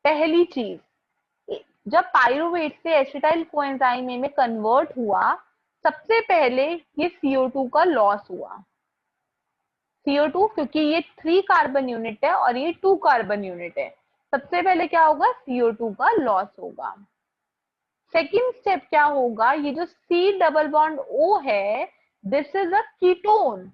पहली चीज, जब पायरुवेट से एसिटाइल कोएंजाइम में कन्वर्ट हुआ, सबसे पहले ये CO2 का लॉस हुआ। CO2 क्योंकि ये 3 कार्बन यूनिट है और ये 2 कार्बन यूनिट है, सबसे पहले क्या होगा? CO2 का लॉस होगा। सेकेंड स्टेप क्या होगा? ये जो C डबल बॉन्ड O है, दिस इज अ कीटोन।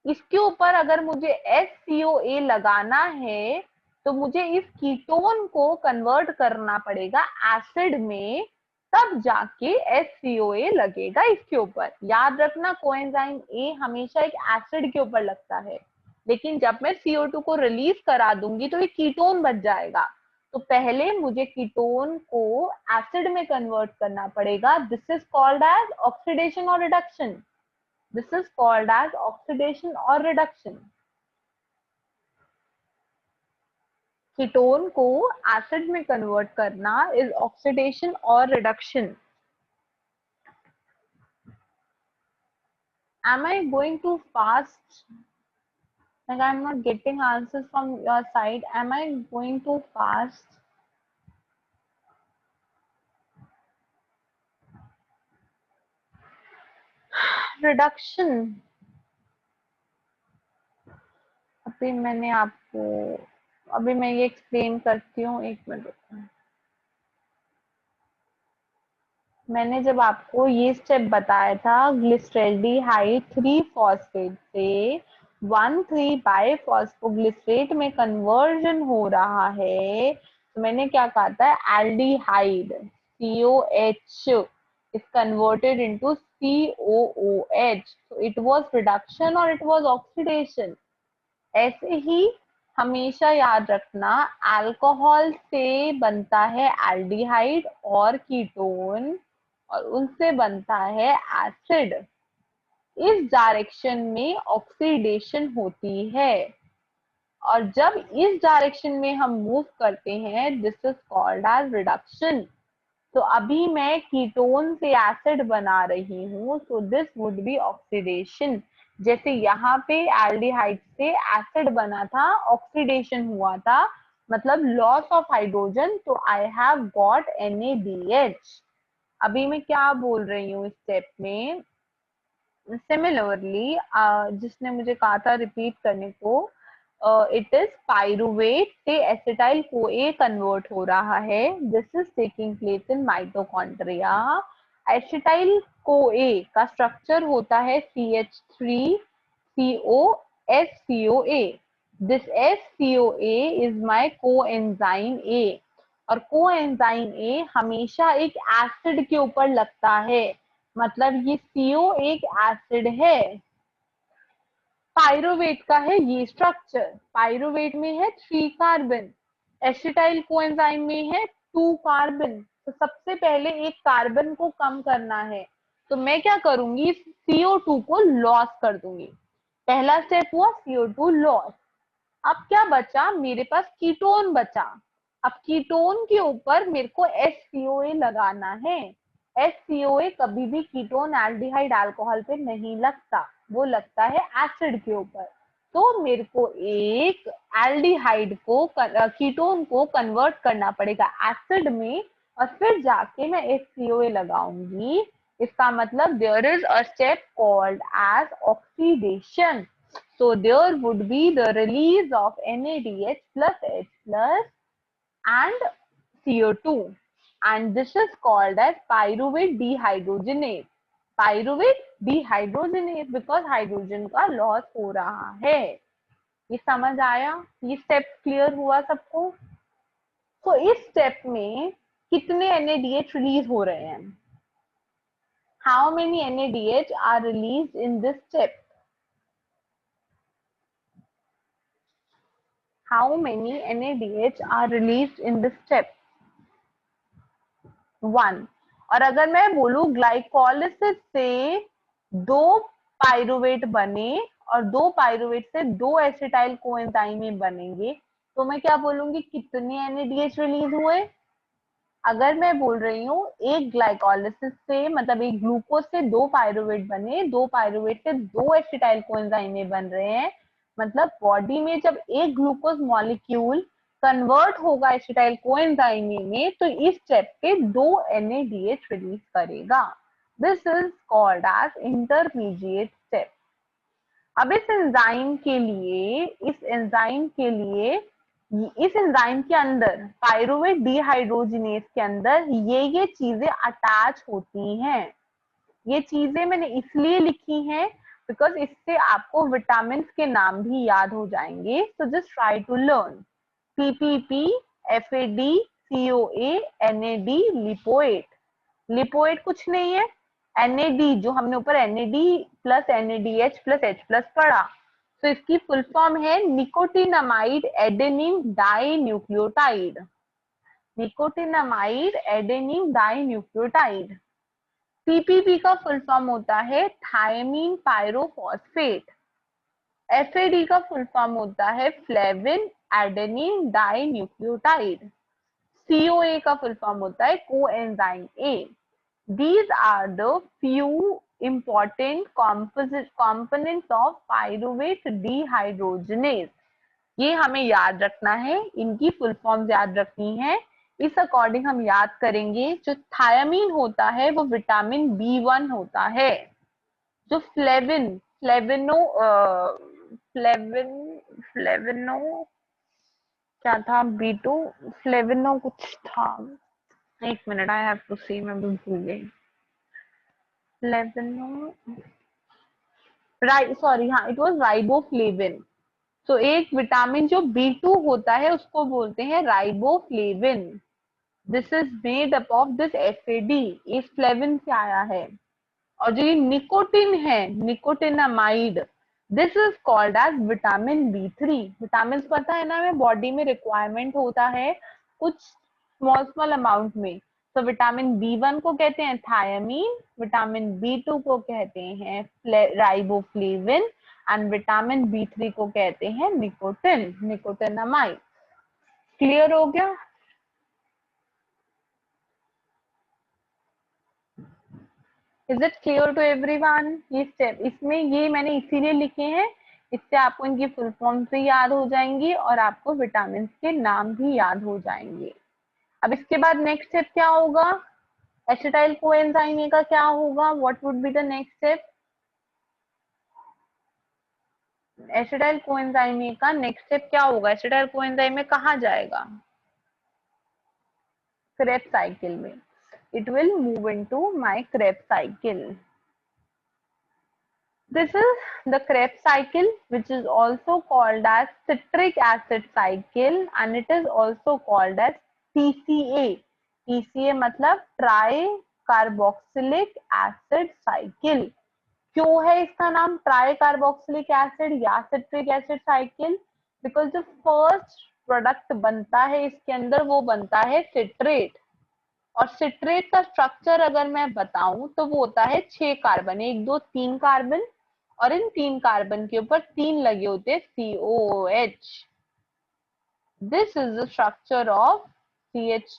इसके ऊपर अगर मुझे SCOA लगाना है तो मुझे इस कीटोन को कन्वर्ट करना पड़ेगा एसिड में, तब जाके SCOA लगेगा इसके ऊपर। याद रखना कोएंजाइम ए हमेशा एक एसिड के ऊपर लगता है, लेकिन जब मैं CO2 को रिलीज करा दूंगी तो ये कीटोन बच जाएगा। तो पहले मुझे कीटोन को एसिड में कन्वर्ट करना पड़ेगा. This is called as oxidation और reduction. This is called as oxidation और रिडक्शन. कीटोन को एसिड में कन्वर्ट करना इज ऑक्सीडेशन और reduction. Am I going too fast? Like I'm not getting answers from your side. Am I going too fast? Reduction. अभी मैंने आपको अभी मैं ये एक्सप्लेन करती हूँ, एक मिनट. मैंने जब आपको ये स्टेप बताया था ग्लिसरेल्डिहाइड 3 फॉस्फेट से 1,3-बाइफॉस्फोग्लिसरेट में कन्वर्जन हो रहा है, तो मैंने क्या कहा था, aldehyde COH is converted into COOH. So it was reduction or it was oxidation. ऐसे ही हमेशा याद रखना, अल्कोहल से बनता है एल्डिहाइड और कीटोन और उनसे बनता है एसिड. इस डायरेक्शन में ऑक्सीडेशन होती है और जब इस डायरेक्शन में हम मूव करते हैं, this is called as reduction. तो अभी मैं कीटोन से एसिड बना रही हूँ, so this would be oxidation. जैसे यहाँ पे एल्डिहाइड से एसिड बना था, ऑक्सीडेशन हुआ था, मतलब लॉस ऑफ हाइड्रोजन, तो आई हैव गॉट NaDH. अभी मैं क्या बोल रही हूँ इस स्टेप में, सिमिलरली जिसने मुझे कहा था रिपीट करने को, इट इज पाइरुवेट से एसिटाइल CoA कन्वर्ट हो रहा है. This is taking place in mitochondria. Acetyl CoA का स्ट्रक्चर होता है CH3COSCOA. This SCOA is my coenzyme A और कोएंजाइम A हमेशा एक एसिड के ऊपर लगता है, मतलब ये CO एक एसिड है. पाइरुवेट का है ये स्ट्रक्चर. पाइरुवेट में है 3 कार्बन, एसिटाइल कोएंजाइम में है 2 कार्बन. तो सबसे पहले एक कार्बन को कम करना है, तो मैं क्या करूंगी, CO2 को लॉस कर दूंगी. पहला स्टेप हुआ CO2 लॉस. अब क्या बचा, मेरे पास कीटोन बचा. अब कीटोन के ऊपर मेरे को SCOA लगाना है. SCOA कभी भी कीटोन एल्डिहाइड अल्कोहल पे नहीं लगता, वो लगता है एसिड के ऊपर. तो मेरे को एक एल्डिहाइड को कीटोन को कन्वर्ट करना पड़ेगा एसिड में और फिर जाके मैं SCOA लगाऊंगी. इसका मतलब there is a step called as oxidation. So there would be the release of NaDH plus H plus and CO2, and this is called as pyruvate dehydrogenase. Pyruvate dehydrogenase because hydrogen का loss हो रहा है. ये समझ आया, ये step clear हुआ सबको. तो इस स्टेप में कितने NaDH रिलीज हो रहे हैं? How many NaDH are released in this step? How many NaDH are released in this step? 1. और अगर मैं बोलूं ग्लाइकोलिसिस से 2 पाइरुवेट बने और 2 पाइरुवेट से 2 एसिटाइल कोएंजाइम बनेंगे, तो मैं क्या बोलूंगी, कितने NaDH रिलीज हुए? अगर मैं बोल रही हूँ एक ग्लाइकोलिसिस से, मतलब एक ग्लूकोज से 2 पाइरुवेट बने, 2 पाइरुवेट से 2 एसिटाइल कोएंजाइम बन रहे हैं, मतलब बॉडी में जब एक ग्लूकोज मॉलिक्यूल कन्वर्ट होगा एसिटाइल कोएंजाइम में, तो इस स्टेप पे 2 NaDH रिलीज करेगा. This is called as intermediate step. अब इस एंजाइम के अंदर पाइरुवेट डिहाइड्रोजिनेज के अंदर ये चीजें अटैच होती हैं. ये चीजें मैंने इसलिए लिखी हैं बिकॉज इससे आपको विटामिन के नाम भी याद हो जाएंगे. So just try to learn. PPP, FAD, COA, NAD, lipoate. Lipoate कुछ नहीं है, NAD जो हमने ऊपर NAD plus NADH plus H plus पढ़ा, तो इसकी फुल फॉर्म है nicotinamide adenine dinucleotide. Nicotinamide adenine dinucleotide. PPP का फुल फॉर्म होता है थायमीन पायरोफॉस्फेट। एफएडी का फुल फॉर्म होता है फ्लेविन एडेनिन डाइन्यूक्लियोटाइड। COA का फुल फॉर्म होता है coenzyme A. These are the few important components of pyruvate dehydrogenase. ये हमें याद रखना है, इनकी फुल फॉर्म याद रखनी है। इस अकॉर्डिंग हम याद करेंगे। जो थायमीन होता है वो विटामिन B1 होता है। जो फ्लेविनो क्या था, B2 फ्लेविनो कुछ था, एक मिनट, आई हैव टू सी, मैं भी भूल गई। फ्लेविनो, सॉरी, हाँ, इट वाज राइबोफ्लेविन। तो एक विटामिन जो B2 होता है उसको बोलते हैं riboflavin. This is made up of this FAD, इस फ्लेविन से आया है। और जो ये निकोटिन है, nicotinamide, this is called as vitamin B3। Vitamin पता है ना, हमें बॉडी में रिक्वायरमेंट होता है कुछ स्मॉल स्मॉल अमाउंट में। तो विटामिन B1 को कहते हैं थायमीन, विटामिन B2 को कहते हैं राइबोफ्लेविन एंड विटामिन B3 को कहते हैं निकोटिन, निकोटिनामाइड। क्लियर हो गया? Is it clear to everyone? ये स्टेप, इसमें ये मैंने इसीलिए लिखे हैं, इससे आपको इनकी फुल फॉर्म भी याद हो जाएंगी और आपको विटामिन के नाम भी याद हो जाएंगे। अब इसके बाद नेक्स्ट स्टेप क्या होगा? एसिटाइल कोएंजाइम ए का क्या होगा? What would be the next step? Acetyl coenzyme ए का नेक्स्ट स्टेप क्या होगा? एसिटाइल कोएंजाइम में कहाँ जाएगा? क्रेब्स साइकिल में। It will move into my Krebs cycle. This is the Krebs cycle, which is also called as citric acid cycle, and it is also called as TCA. TCA मतलब try carboxylic acid cycle. क्यों है इसका नाम try carboxylic acid या citric acid cycle? Because जो first product बनता है इसके अंदर वो बनता है सिट्रेट। और सिट्रेट का स्ट्रक्चर अगर मैं बताऊं तो वो होता है 6 कार्बन, 1 2 3 कार्बन, और इन 3 कार्बन के ऊपर 3 लगे होते हैं COOH। This is the structure of CH।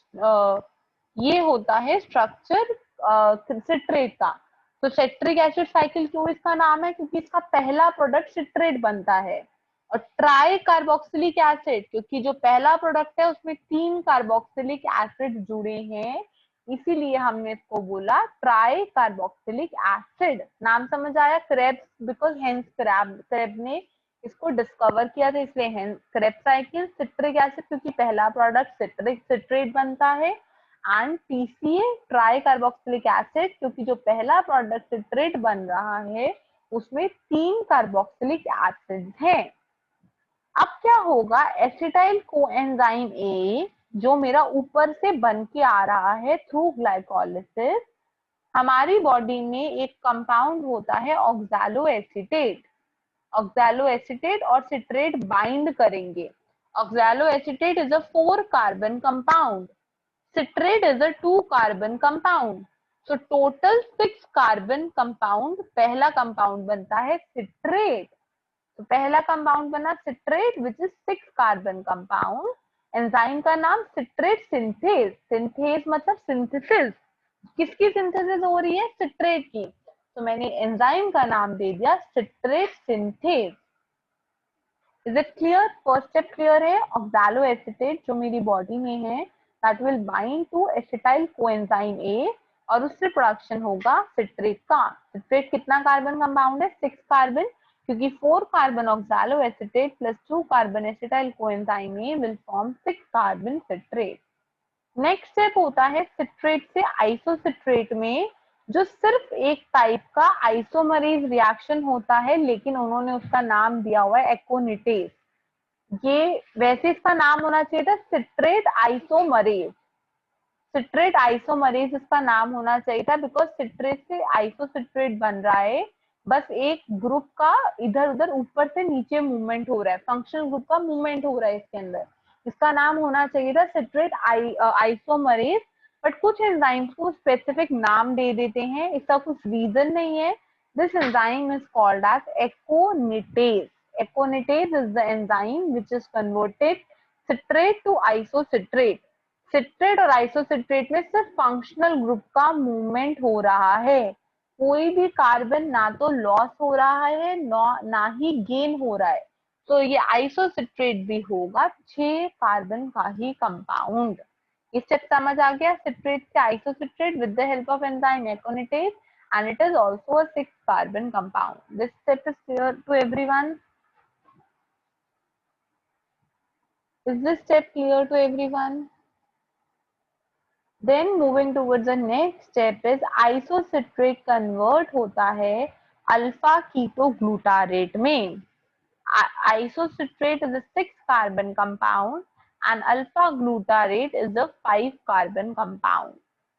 ये होता है स्ट्रक्चर सिट्रेट का। तो सिट्रिक एसिड साइकिल क्यों इसका नाम है? क्योंकि इसका पहला प्रोडक्ट सिट्रेट बनता है। और ट्राई कार्बोक्सिलिक एसिड क्योंकि जो पहला प्रोडक्ट है उसमें 3 कार्बोक्सिलिक एसिड जुड़े हैं, इसीलिए हमने इसको बोला ट्राई कार्बोक्सिलिक एसिड। नाम समझ आया? क्रेब्स, बिकॉज हेंस क्रेब ने इसको डिस्कवर किया था, इसलिए क्रेब्स साइकिल। सिट्रिक एसिड क्योंकि पहला प्रोडक्ट सिट्रेट बनता है, and TCA try carboxylic acid क्योंकि जो पहला प्रोडक्ट सिट्रेट बन रहा है उसमें 3 कार्बोक्सिलिक एसिड हैं। अब क्या होगा? एसिटाइल कोएंजाइम ए जो मेरा ऊपर से बन के आ रहा है थ्रू ग्लाइकोलिसिस, हमारी बॉडी में एक कंपाउंड होता है ऑक्सैलो एसीटेट। ऑक्सैलो एसीटेट और सिट्रेट बाइंड करेंगे। Oxalo acetate is a 4 carbon compound, citrate is a 2 carbon compound. So total 6 carbon compound पहला कंपाउंड बनता है सिट्रेट। तो पहला कंपाउंड बना citrate which is 6 carbon compound. Enzyme का नाम सिट्रेट सिंथेज। सिंथेज मतलब सिंथेसिस। किसकी सिंथेसिस हो रही है? सिट्रेट की। तो मैंने एंजाइम का नाम दे दिया citrate synthase. Is it clear? First step clear है? ऑक्सैलो एसीटेट जो मेरी बॉडी में है that will bind to acetyl coenzyme A और उससे प्रोडक्शन होगा सिट्रेट का। सिट्रेट कितना कार्बन कंपाउंड है? 6 कार्बन, क्योंकि 4 carbon oxalo acetate plus 2 carbon acetyl coenzyme A will form 6 carbon citrate. Next step होता है सिट्रेट से आइसोसिट्रेट में, जो सिर्फ एक टाइप का आइसोमरेज रिएक्शन होता है, लेकिन उन्होंने उसका नाम दिया हुआ है एकोनिटेज। ये वैसे इसका नाम होना चाहिए था सिट्रेट आइसोमरेज। सिट्रेट आइसोमरेज इसका नाम होना चाहिए था, बिकॉज सिट्रेट से आइसोसिट्रेट बन रहा है। बस एक ग्रुप का इधर उधर ऊपर से नीचे मूवमेंट हो रहा है, फंक्शनल ग्रुप का मूवमेंट हो रहा है इसके अंदर। इसका नाम होना चाहिए था सिट्रेट आइसोमरेज, बट कुछ एंजाइम्स को स्पेसिफिक नाम दे देते हैं, इसका कुछ रीजन नहीं है। This enzyme is called as aconitase. Aconitase is the enzyme which is converted citrate to isocitrate. Citrate और आइसोसिट्रेट में सिर्फ फंक्शनल ग्रुप का मूवमेंट हो रहा है, कोई भी कार्बन ना तो लॉस हो रहा है ना ही गेन हो रहा है। तो ये आइसोसिट्रेट भी होगा 6 कार्बन का ही कंपाउंड। ये स्टेप समझ आ गया, सिट्रेट से isocitrate with the help of enzyme एकोनिटेज, and it is also a 6 carbon compound. This step is clear to everyone? Is this step clear to everyone? Then moving towards the next step is isocitrate convert होता है alpha ketoglutarate में। Isocitrate is a 6 carbon compound and alpha glutarate is a 5 carbon compound।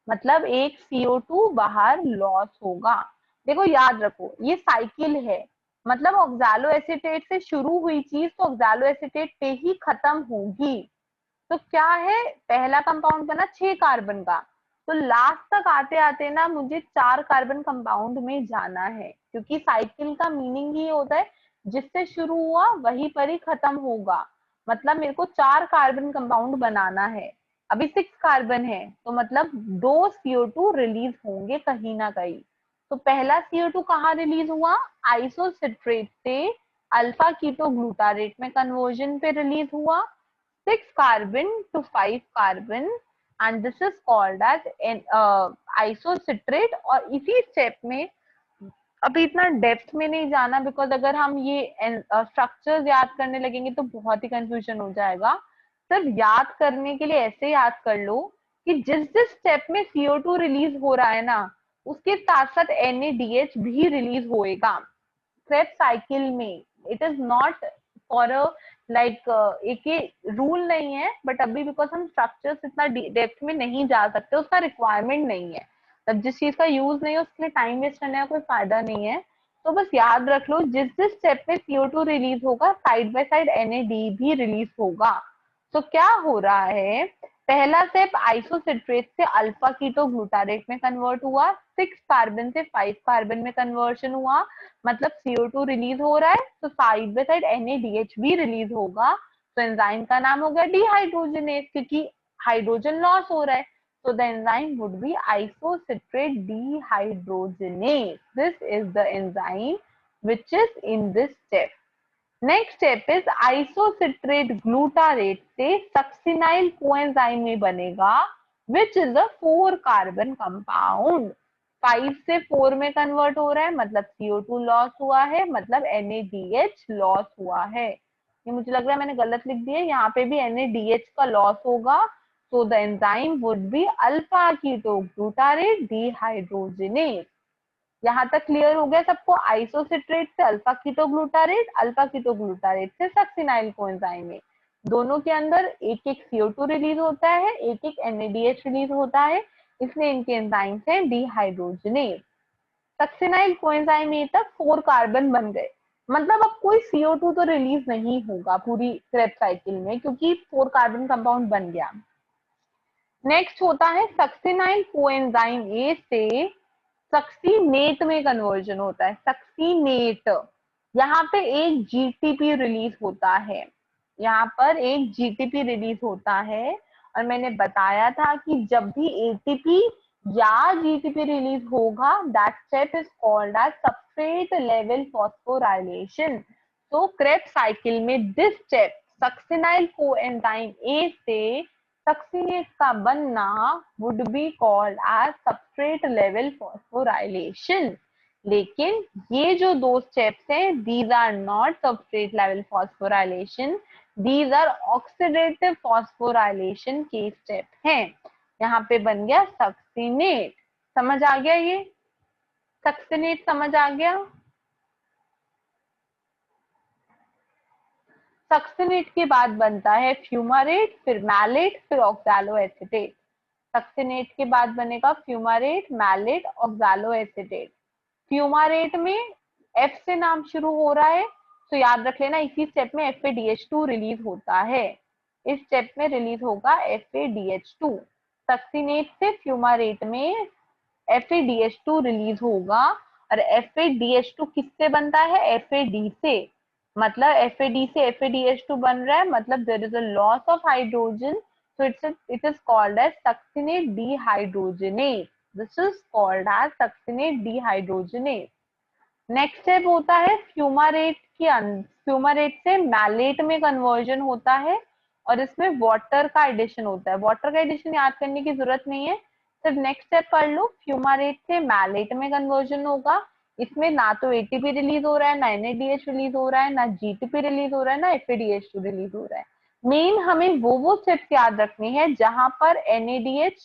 मतलब एक CO2 बाहर loss होगा। देखो याद रखो ये साइकिल है, मतलब ऑक्सैलो एसीटेट से शुरू हुई चीज तो ऑक्सैलो एसीटेट पे ही खत्म होगी। तो क्या है, पहला कंपाउंड बना 6 कार्बन का, तो लास्ट तक आते आते ना मुझे 4 कार्बन कंपाउंड में जाना है, क्योंकि साइकिल का मीनिंग ही होता है जिससे शुरू हुआ वहीं पर ही खत्म होगा। मतलब मेरे को 4 कार्बन कंपाउंड बनाना है, अभी 6 कार्बन है तो मतलब 2 CO2 रिलीज होंगे कहीं ना कहीं। तो पहला CO2 कहाँ रिलीज हुआ, आइसोसिट्रेट से अल्फा कीटोग्लूटारेट में कन्वर्जन पे रिलीज हुआ, 6 carbon to 5 carbon, and this is called as isocitrate। और इसी स्टेप में अभी इतना डेप्थ में नहीं जाना, बिकॉज अगर हम ये स्ट्रक्चर्स याद करने लगेंगे तो बहुत ही कंफ्यूजन हो जाएगा। सिर्फ याद करने के लिए ऐसे याद कर लो कि जिस जिस स्टेप में CO2 रिलीज हो रहा है ना, उसके साथ साथ NADH भी रिलीज होएगा क्रेब्स साइकिल में। It is not for a like एक रूल नहीं है, बट अभी बिकॉज हम स्ट्रक्चर्स इतना डेप्थ में नहीं जा सकते, उसका रिक्वायरमेंट नहीं है, तब जिस चीज का यूज नहीं है उसके लिए टाइम वेस्ट करने का कोई फायदा नहीं है। तो बस याद रख लो जिस जिस स्टेप में CO2 रिलीज होगा साइड बाय साइड NAD भी रिलीज होगा। तो क्या हो रहा है, पहला स्टेप आइसोसिट्रेट से अल्फा कीटोग्लूटारेट में कन्वर्ट हुआ, 6 कार्बन से 5 कार्बन में कन्वर्शन हुआ, मतलब CO2 रिलीज हो रहा है तो साइड बाय साइड NADH भी रिलीज होगा। तो एंजाइम का नाम हो गया डिहाइड्रोजनेज, क्योंकि हाइड्रोजन लॉस हो रहा है। So the enzyme would be isocitrate dehydrogenase. This is the enzyme which is in this step. Next step is isocitrate glutarate से succinyl coenzyme में बनेगा which is a 4 carbon compound। 5 से 4 में convert हो रहा है, मतलब CO2 लॉस हुआ है, मतलब NADH लॉस हुआ है। ये मुझे लग रहा है मैंने गलत लिख दिया, यहाँ पे भी NADH का लॉस होगा। So the enzyme would be alpha ketoglutarate dehydrogenase। यहाँ तक क्लियर हो गया सबको, आइसोसिट्रेट से अल्फा कीटोग्लूटारेट से सक्सिनाइल कोएंजाइम में दोनों के अंदर एक एक CO2 रिलीज होता है, एक एक NADH रिलीज होता है, इसलिए इनके एंजाइम्स हैं डिहाइड्रोजनेज। सक्सिनाइल कोएंजाइम में तक 4 कार्बन बन गए, मतलब अब कोई CO2 तो रिलीज नहीं होगा पूरी क्रेब्स साइकिल में, क्योंकि 4 कार्बन कंपाउंड बन गया। नेक्स्ट होता है सक्सिनाइल कोएंजाइम ए से सक्सीनेट में कन्वर्जन होता है। सक्सीनेट, यहाँ पे एक GTP रिलीज होता है, यहाँ पर एक GTP रिलीज होता है, और मैंने बताया था कि जब भी ATP या GTP रिलीज होगा that step is called as substrate level phosphorylation. तो क्रेब्स साइकिल में this step succinyl coenzyme A से सक्सीनेट का बनना would be called as substrate level phosphorylation। लेकिन ये जो दो स्टेप्स हैं these are not substrate level phosphorylation, these are oxidative phosphorylation के स्टेप हैं। यहाँ पे बन गया सक्सीनेट। समझ आ गया, ये सक्सीनेट समझ आ गया। सक्सीनेट के बाद बनता है फ्यूमारेट, फिर मैलेट, फिर ऑक्सैलो एसीटेट। सक्सीनेट के बाद बनेगा फ्यूमारेट, मैलेट, ऑक्सैलो एसीटेट। फ्यूमारेट में F से नाम शुरू हो रहा है, तो याद रख लेना इसी स्टेप में FADH2 रिलीज होता है। इस स्टेप में रिलीज होगा FADH2। सक्सिनेट से फ्यूमारेट में FADH2 रिलीज होगा, और FADH2 किससे बनता है? FAD से। मतलब FAD से FADH2 बन रहा है, मतलब there is a loss of hydrogen, so it is called as succinate dehydrogenase. This is called as succinate dehydrogenase. Next step होता है फ्यूमारेट की, फ्यूमारेट से मैलेट में कन्वर्जन होता है, और इसमें वाटर का एडिशन होता है। वाटर का एडिशन याद करने की जरूरत नहीं है, सिर्फ नेक्स्ट स्टेप पढ़ लो। फ्यूमारेट से मैलेट में कन्वर्जन होगा, इसमें ना तो एटीपी रिलीज हो रहा है, ना NADH रिलीज हो रहा है, ना GTP रिलीज हो रहा है, ना FADH2 रिलीज हो रहा है। मेन हमें वो स्टेप्स याद रखनी है जहां पर NADH,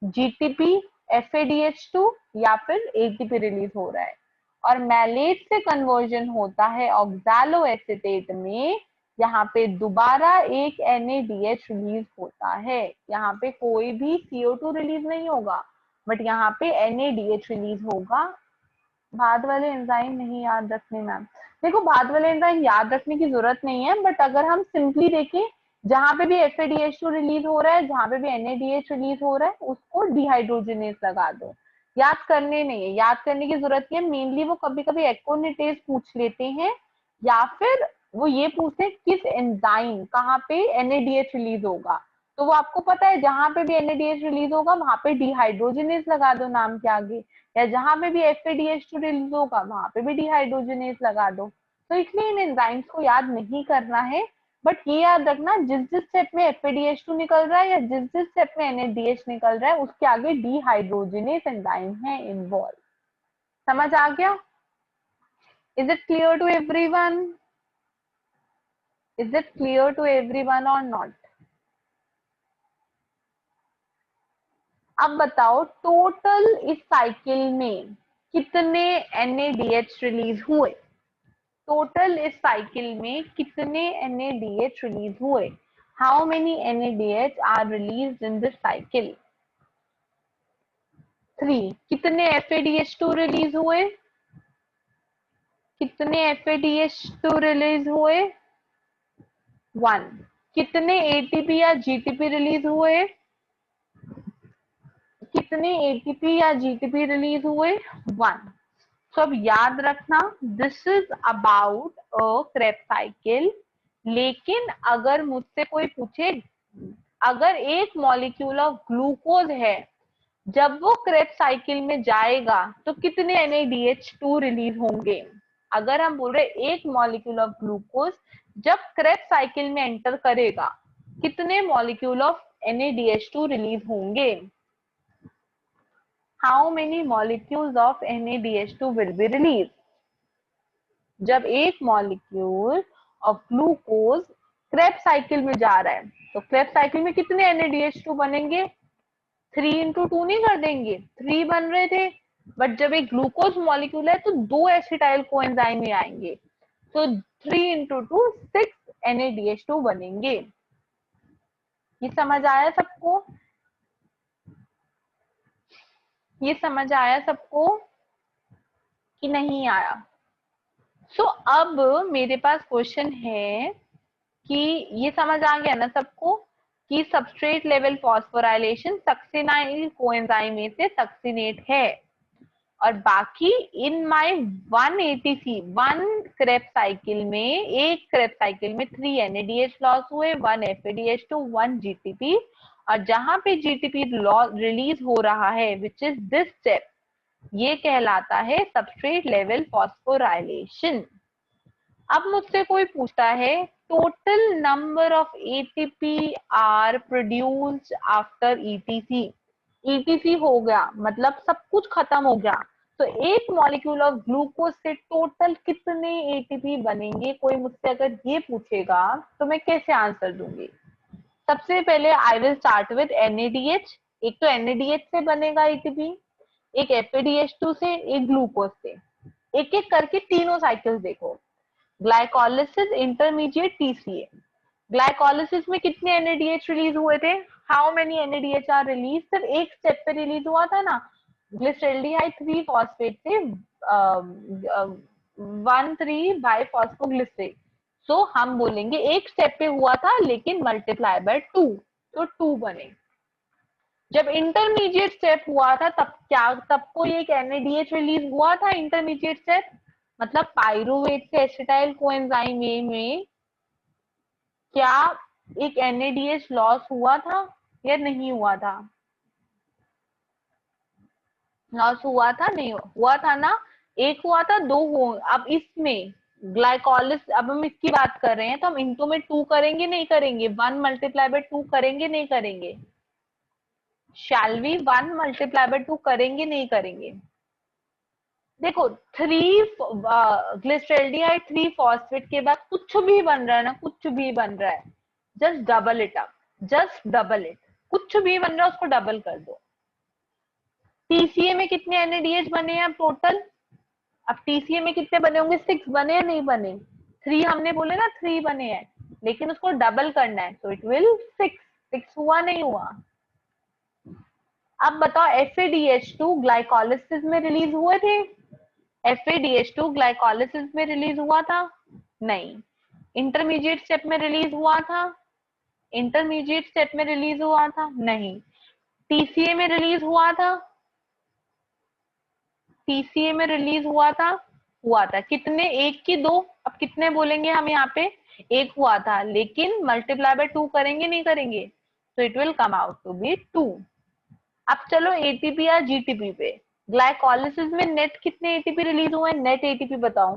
GTP, FADH2 या फिर ATP रिलीज हो रहा है। और मैलेट से कन्वर्जन होता है ऑक्सैलो एसीटेट में, यहाँ पे दोबारा एक NADH रिलीज होता है। यहाँ पे कोई भी CO2 रिलीज नहीं होगा, बट यहाँ पे NADH रिलीज होगा। बाद वाले एंजाइम नहीं याद रखने मैम। देखो बाद वाले एंजाइम याद रखने की जरूरत नहीं है, बट अगर हम सिंपली देखें, जहां पे भी FADH2 रिलीज हो रहा है, जहां पे भी NADH रिलीज हो रहा है, उसको डिहाइड्रोजनेस लगा दो। याद करने नहीं है, याद करने की जरूरत नहीं है। मेनली वो कभी कभी एक्कोनिटेज पूछ लेते हैं, या फिर वो ये पूछते हैं किस एंजाइम कहाँ पे NADH रिलीज होगा, तो वो आपको पता है जहां पे भी NADH रिलीज होगा वहां पे डिहाइड्रोजनेस लगा दो नाम के आगे, या जहां पे भी FADH2 रिलीज होगा वहां पे भी डिहाइड्रोजनेस लगा दो। तो इसलिए इन एंजाइम्स को याद नहीं करना है, बट ये याद रखना जिस जिस स्टेप में FADH2 निकल रहा है या जिस जिस स्टेप में NADH निकल रहा है उसके आगे डिहाइड्रोजनेस एंजाइम है इन्वॉल्व। समझ आ गया? Is it clear to everyone? Is it clear to everyone और नॉट? अब बताओ टोटल इस साइकिल में कितने NADH रिलीज हुए? टोटल इस साइकिल में कितने NADH रिलीज हुए? How many NADH are release in this cycle? 3। कितने FADH2 रिलीज हुए? कितने FADH2 रिलीज हुए? 1। कितने ATP या GTP रिलीज हुए? कितने ATP या GTP रिलीज हुए? 1। तो अब याद रखना this is about a Krebs cycle. लेकिन अगर मुझसे कोई पूछे अगर एक मॉलिक्यूल ऑफ ग्लूकोज है, जब वो क्रेब साइकिल में जाएगा तो कितने NADH2 रिलीज होंगे? अगर हम बोल रहे एक मॉलिक्यूल ऑफ ग्लूकोज जब क्रेब साइकिल में एंटर करेगा कितने मॉलिक्यूल ऑफ NADH2 रिलीज होंगे? How many molecules of NADH2 will be released? जब एक molecule of glucose Krebs cycle में जा रहा है तो क्रेब साइकिल में कितने NADH2 बनेंगे? 3 into 2 नहीं कर देंगे? 3 बन रहे थे, बट जब एक ग्लूकोज मॉलिक्यूल है तो 2 एसिटाइल कोएंजाइम ही आएंगे, तो 3 into 2 6 NADH2 बनेंगे। ये समझ आया सबको? ये समझ आया सबको कि नहीं आया? सो अब मेरे पास क्वेश्चन है कि ये समझ आ गया ना सबको कि substrate level phosphorylation succinyl coenzyme में से सक्सिनेट है, और बाकी in my 1 ATC 1 Krebs cycle में, एक क्रेब साइकिल में 3 NADH लॉस हुए, 1 FADH2, 1 GTP, और जहां पे GTP रिलीज हो रहा है विच इज दिस स्टेप, ये कहलाता है सबस्ट्रेट लेवल फॉस्फोराइलेशन। अब मुझसे कोई पूछता है total number of ATP are produced after ETC। ETC हो गया मतलब सब कुछ खत्म हो गया, तो एक मॉलिक्यूल ऑफ ग्लूकोज से टोटल कितने ATP बनेंगे? कोई मुझसे अगर ये पूछेगा तो मैं कैसे आंसर दूंगी? सबसे पहले I will start with NADH। एक तो NADH से बनेगा ATP, एक FADH2 से, एक ग्लूकोज से। एक एक करके तीनों साइकिल्स देखो। Glycolysis intermediate TCA। ग्लाइकोलिसिस में कितने NADH रिलीज हुए थे? How many NADH are release? सिर्फ एक स्टेप पे रिलीज हुआ था ना, ग्लिसरॉल्डिहाइड 3 फॉस्फेट से 1,3 बाइफॉस्फोग्लिसरेट। सो हम बोलेंगे एक स्टेप पे हुआ था लेकिन मल्टीप्लाई बाय 2, तो 2 बने। जब इंटरमीडिएट स्टेप हुआ था तब कोई एक NADH रिलीज हुआ था इंटरमीडिएट स्टेप, मतलब पाइरुवेट से एसिटाइल कोएंजाइम ए में क्या एक NADH लॉस हुआ था या नहीं हुआ था? लॉस हुआ था, नहीं हुआ था ना? एक हुआ था, दो हुआ। अब इसमें ग्लाइकोलिस, अब हम इसकी बात कर रहे हैं तो हम इनटू में 2 करेंगे नहीं करेंगे? 1 मल्टीप्लाई बाय 2 करेंगे नहीं करेंगे? शैल वी 1 मल्टीप्लाई बाय 2 करेंगे नहीं करेंगे? देखो 3 ग्लिसरेल्डिहाइड 3 फॉस्फेट के बाद कुछ भी बन रहा है ना, कुछ भी बन रहा है, just double it up, just double it. कुछ भी बन रहा है उसको डबल कर दो। TCA में कितने NADH बने हैं अब टोटल? अब TCA में कितने बने होंगे? 6 बने या नहीं बने? 3 हमने बोले ना, 3 बने हैं, लेकिन उसको डबल करना है, तो इट विल 6 हुआ नहीं हुआ? अब बताओ FADH2 ग्लाइकोलिसिस में रिलीज हुए थे? FADH2 ग्लाइकोलिसिस में रिलीज हुआ था? नहीं। इंटरमीडिएट स्टेप में रिलीज हुआ था? इंटरमीडिएट स्टेप में रिलीज हुआ था? नहीं। TCA में रिलीज हुआ था? TCA में रिलीज हुआ था? हुआ था। कितने? एक की दो? अब कितने बोलेंगे हम यहाँ पे? एक हुआ था, लेकिन मल्टीप्लाई बाय 2 करेंगे नहीं करेंगे? तो it will come out to be 2। अब चलो ATP या GTP पे। ग्लाइकोलिसिस में नेट कितने ATP रिलीज हुए? नेट ATP बताओ।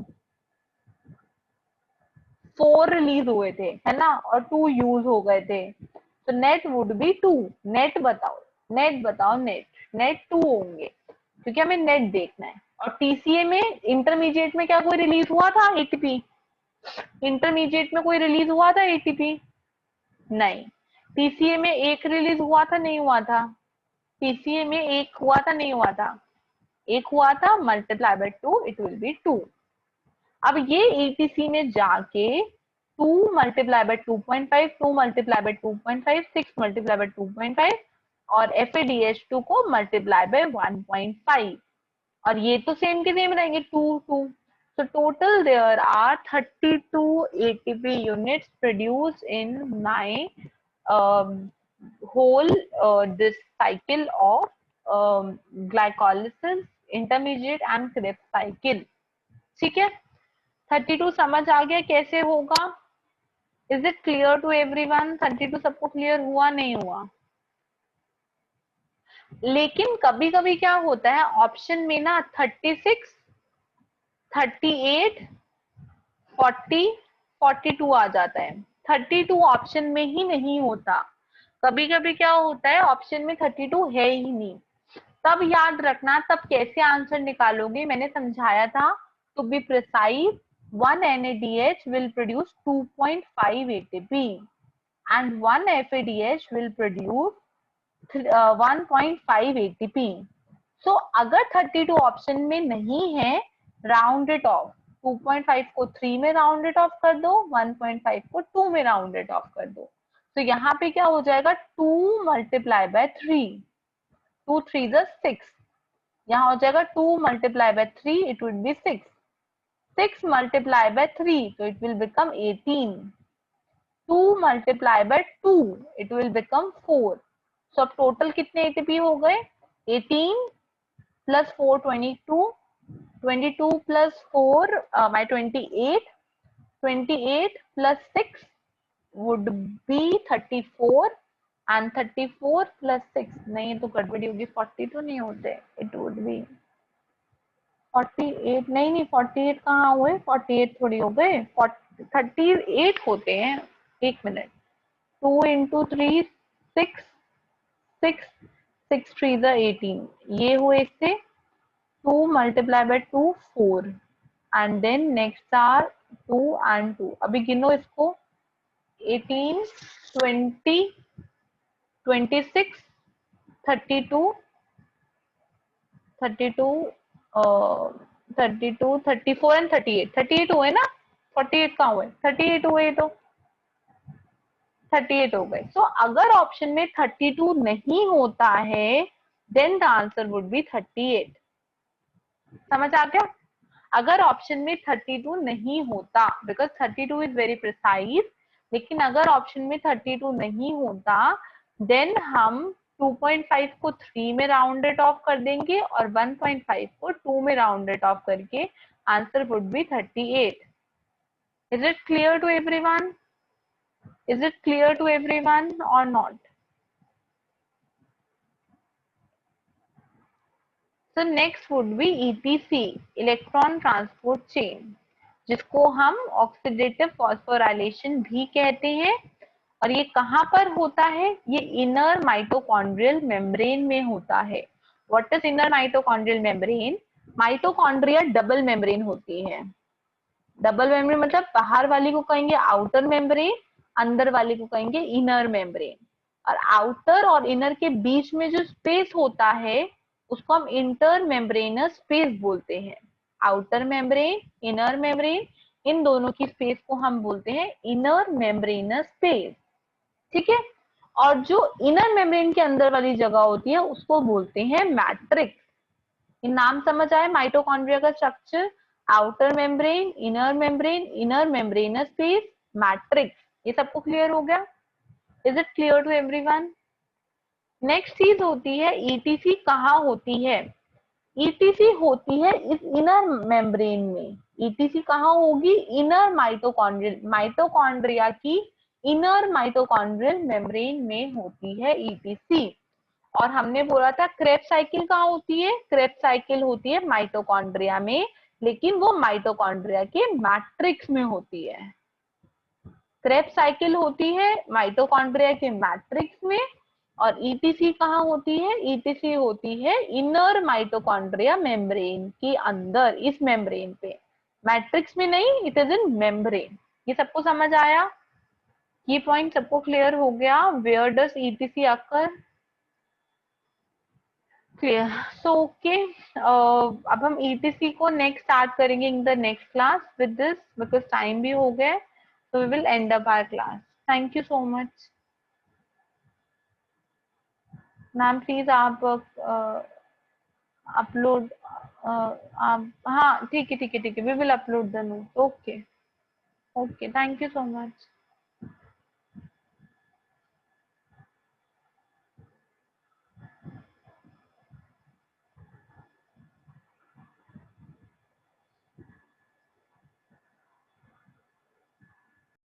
4 रिलीज हुए थे, है ना, और 2 यूज हो गए थे, तो नेट वुड बी 2। नेट बताओ, नेट बताओ, नेट 2 होंगे, क्योंकि हमें नेट देखना है। और TCA में इंटरमीडिएट में क्या कोई रिलीज हुआ था ATP? इंटरमीडिएट में कोई रिलीज हुआ था ATP? नहीं। TCA में एक रिलीज हुआ था, नहीं हुआ था? TCA में एक हुआ था, नहीं हुआ था? एक हुआ था, multiply by 2 it will be 2। अब ये ETC में जाके 2 multiply by 2.5, 2 multiply by 2.5, 6 multiply by 2.5, और FADH2 को मल्टीप्लाई बाय 1.5, और ये तो सेम के सेम रहेंगे 2 2। So total there are 32 ATP units produced in my whole this cycle of glycolysis, intermediate and Krebs cycle। ठीक है, 32 समझ आ गया कैसे होगा? Is it clear to everyone? 32 सबको क्लियर हुआ नहीं हुआ? लेकिन कभी कभी क्या होता है ऑप्शन में ना 36, 38, 40, 42 आ जाता है। 32 ऑप्शन में ही नहीं होता। कभी कभी क्या होता है ऑप्शन में 32 है ही नहीं। तब याद रखना, तब कैसे आंसर निकालोगे मैंने समझाया था। To be precise, 1 NADH will produce 2.5 ATP and 1 FADH will produce 1.5 ATP। सो अगर 32 ऑप्शन में नहीं है, राउंड इट ऑफ। 2.5 को 3 में राउंड इट ऑफ कर दो, 1.5 को 2 में राउंड इट ऑफ कर दो। तो यहाँ पे क्या हो जाएगा 2 मल्टीप्लाई बाय 3, 2 3 6, यहाँ हो जाएगा 2 multiply by 3 it will be 6, 6 multiply by 3 तो it will become 18, 2 multiply by 2 it will become 4। सो अब टोटल कितने ATP हो गए? 18 plus 4 22, 22 plus 4 my 28, 28 plus 6 would be 34 and 34 plus 6, नहीं तो गड़बड़ी होगी, 40 तो नहीं होते, इट वुड बी 48, नहीं 48 कहाँ हुए? 48 थोड़ी हो गए, 38 होते हैं। एक मिनट, 2 into 3 6, 6 6 3 18, ये हुए इससे 2 multiply by 2 4 and then next are 2 and 2। अभी गिनो इसको, 18 20 26 32 32 32 34 एंड 38, 38 हुए ना? 48 कहाँ हुए? 38 हुए, तो 38 हो गए। सो अगर ऑप्शन में 32 नहीं होता है then the answer would be 38। समझ आ गया? अगर ऑप्शन में 32 नहीं होता, बिकॉज 32 इज वेरी प्रिसाइज, लेकिन अगर ऑप्शन में 32 नहीं होता देन हम 2.5 को 3 में राउंडेड ऑफ कर देंगे और 1.5 को 2 में राउंडेड ऑफ करके answer would be 38. Is it clear to everyone? Is it clear to everyone और not? So next would be ETC, electron transport chain, जिसको हम ऑक्सीडेटिव फॉस्फोराइलेशन भी कहते हैं। और ये कहाँ पर होता है? ये इनर माइटोकॉन्ड्रियल मेम्ब्रेन में होता है। What is inner mitochondrial membrane? Mitochondria double membrane होती है। डबल मेम्ब्रेन मतलब बाहर वाली को कहेंगे आउटर मेम्ब्रेन, अंदर वाली को कहेंगे इनर मेम्ब्रेन। और आउटर और इनर के बीच में जो स्पेस होता है उसको हम इंटर मेम्ब्रेनस स्पेस बोलते हैं। आउटर मेम्ब्रेन, इनर मेम्ब्रेन, इन दोनों की स्पेस को हम बोलते हैं इनर मेम्ब्रेनस स्पेस। ठीक है। और जो इनर मेम्ब्रेन के अंदर वाली जगह होती है उसको बोलते हैं मैट्रिक्स। इन नाम समझ आए? माइटोकॉन्ड्रिया का structure, outer membrane, inner membranes space, matrix. ये सबको क्लियर हो गया? Is it clear to everyone? Next चीज होती है ईटीसी कहाँ होती है? ईटीसी होती है इस इनर मेम्ब्रेन में। ईटीसी कहाँ होगी? इनर माइटोकॉन्ड्रिया की इनर माइटोकॉन्ड्रियल मेम्ब्रेन में होती है ईटीसी। और हमने बोला था क्रेब्स साइकिल कहाँ होती है? क्रेब्स साइकिल होती है माइटोकॉन्ड्रिया में, लेकिन वो माइटोकॉन्ड्रिया के मैट्रिक्स में होती है। क्रेब्स साइकिल होती है माइटोकॉन्ड्रिया के मैट्रिक्स में, और ईटीसी कहाँ होती है? ईटीसी होती है इनर माइटोकॉन्ड्रिया मेम्ब्रेन के अंदर, इस मेम्ब्रेन पे, मैट्रिक्स में नहीं, इट इज इन मेम्ब्रेन। ये सबको समझ आया? ये पॉइंट सबको क्लियर हो गया? Where does ETC occur? Clear. So okay, अब हम ईटीसी को नेक्स्ट स्टार्ट करेंगे in the next class with this, because time भी हो गया, so we will end up our class. Thank you so much. Ma'am please आप upload, आप, हाँ ठीक है ठीक है ठीक है, we will upload the note. Okay okay, thank you so much.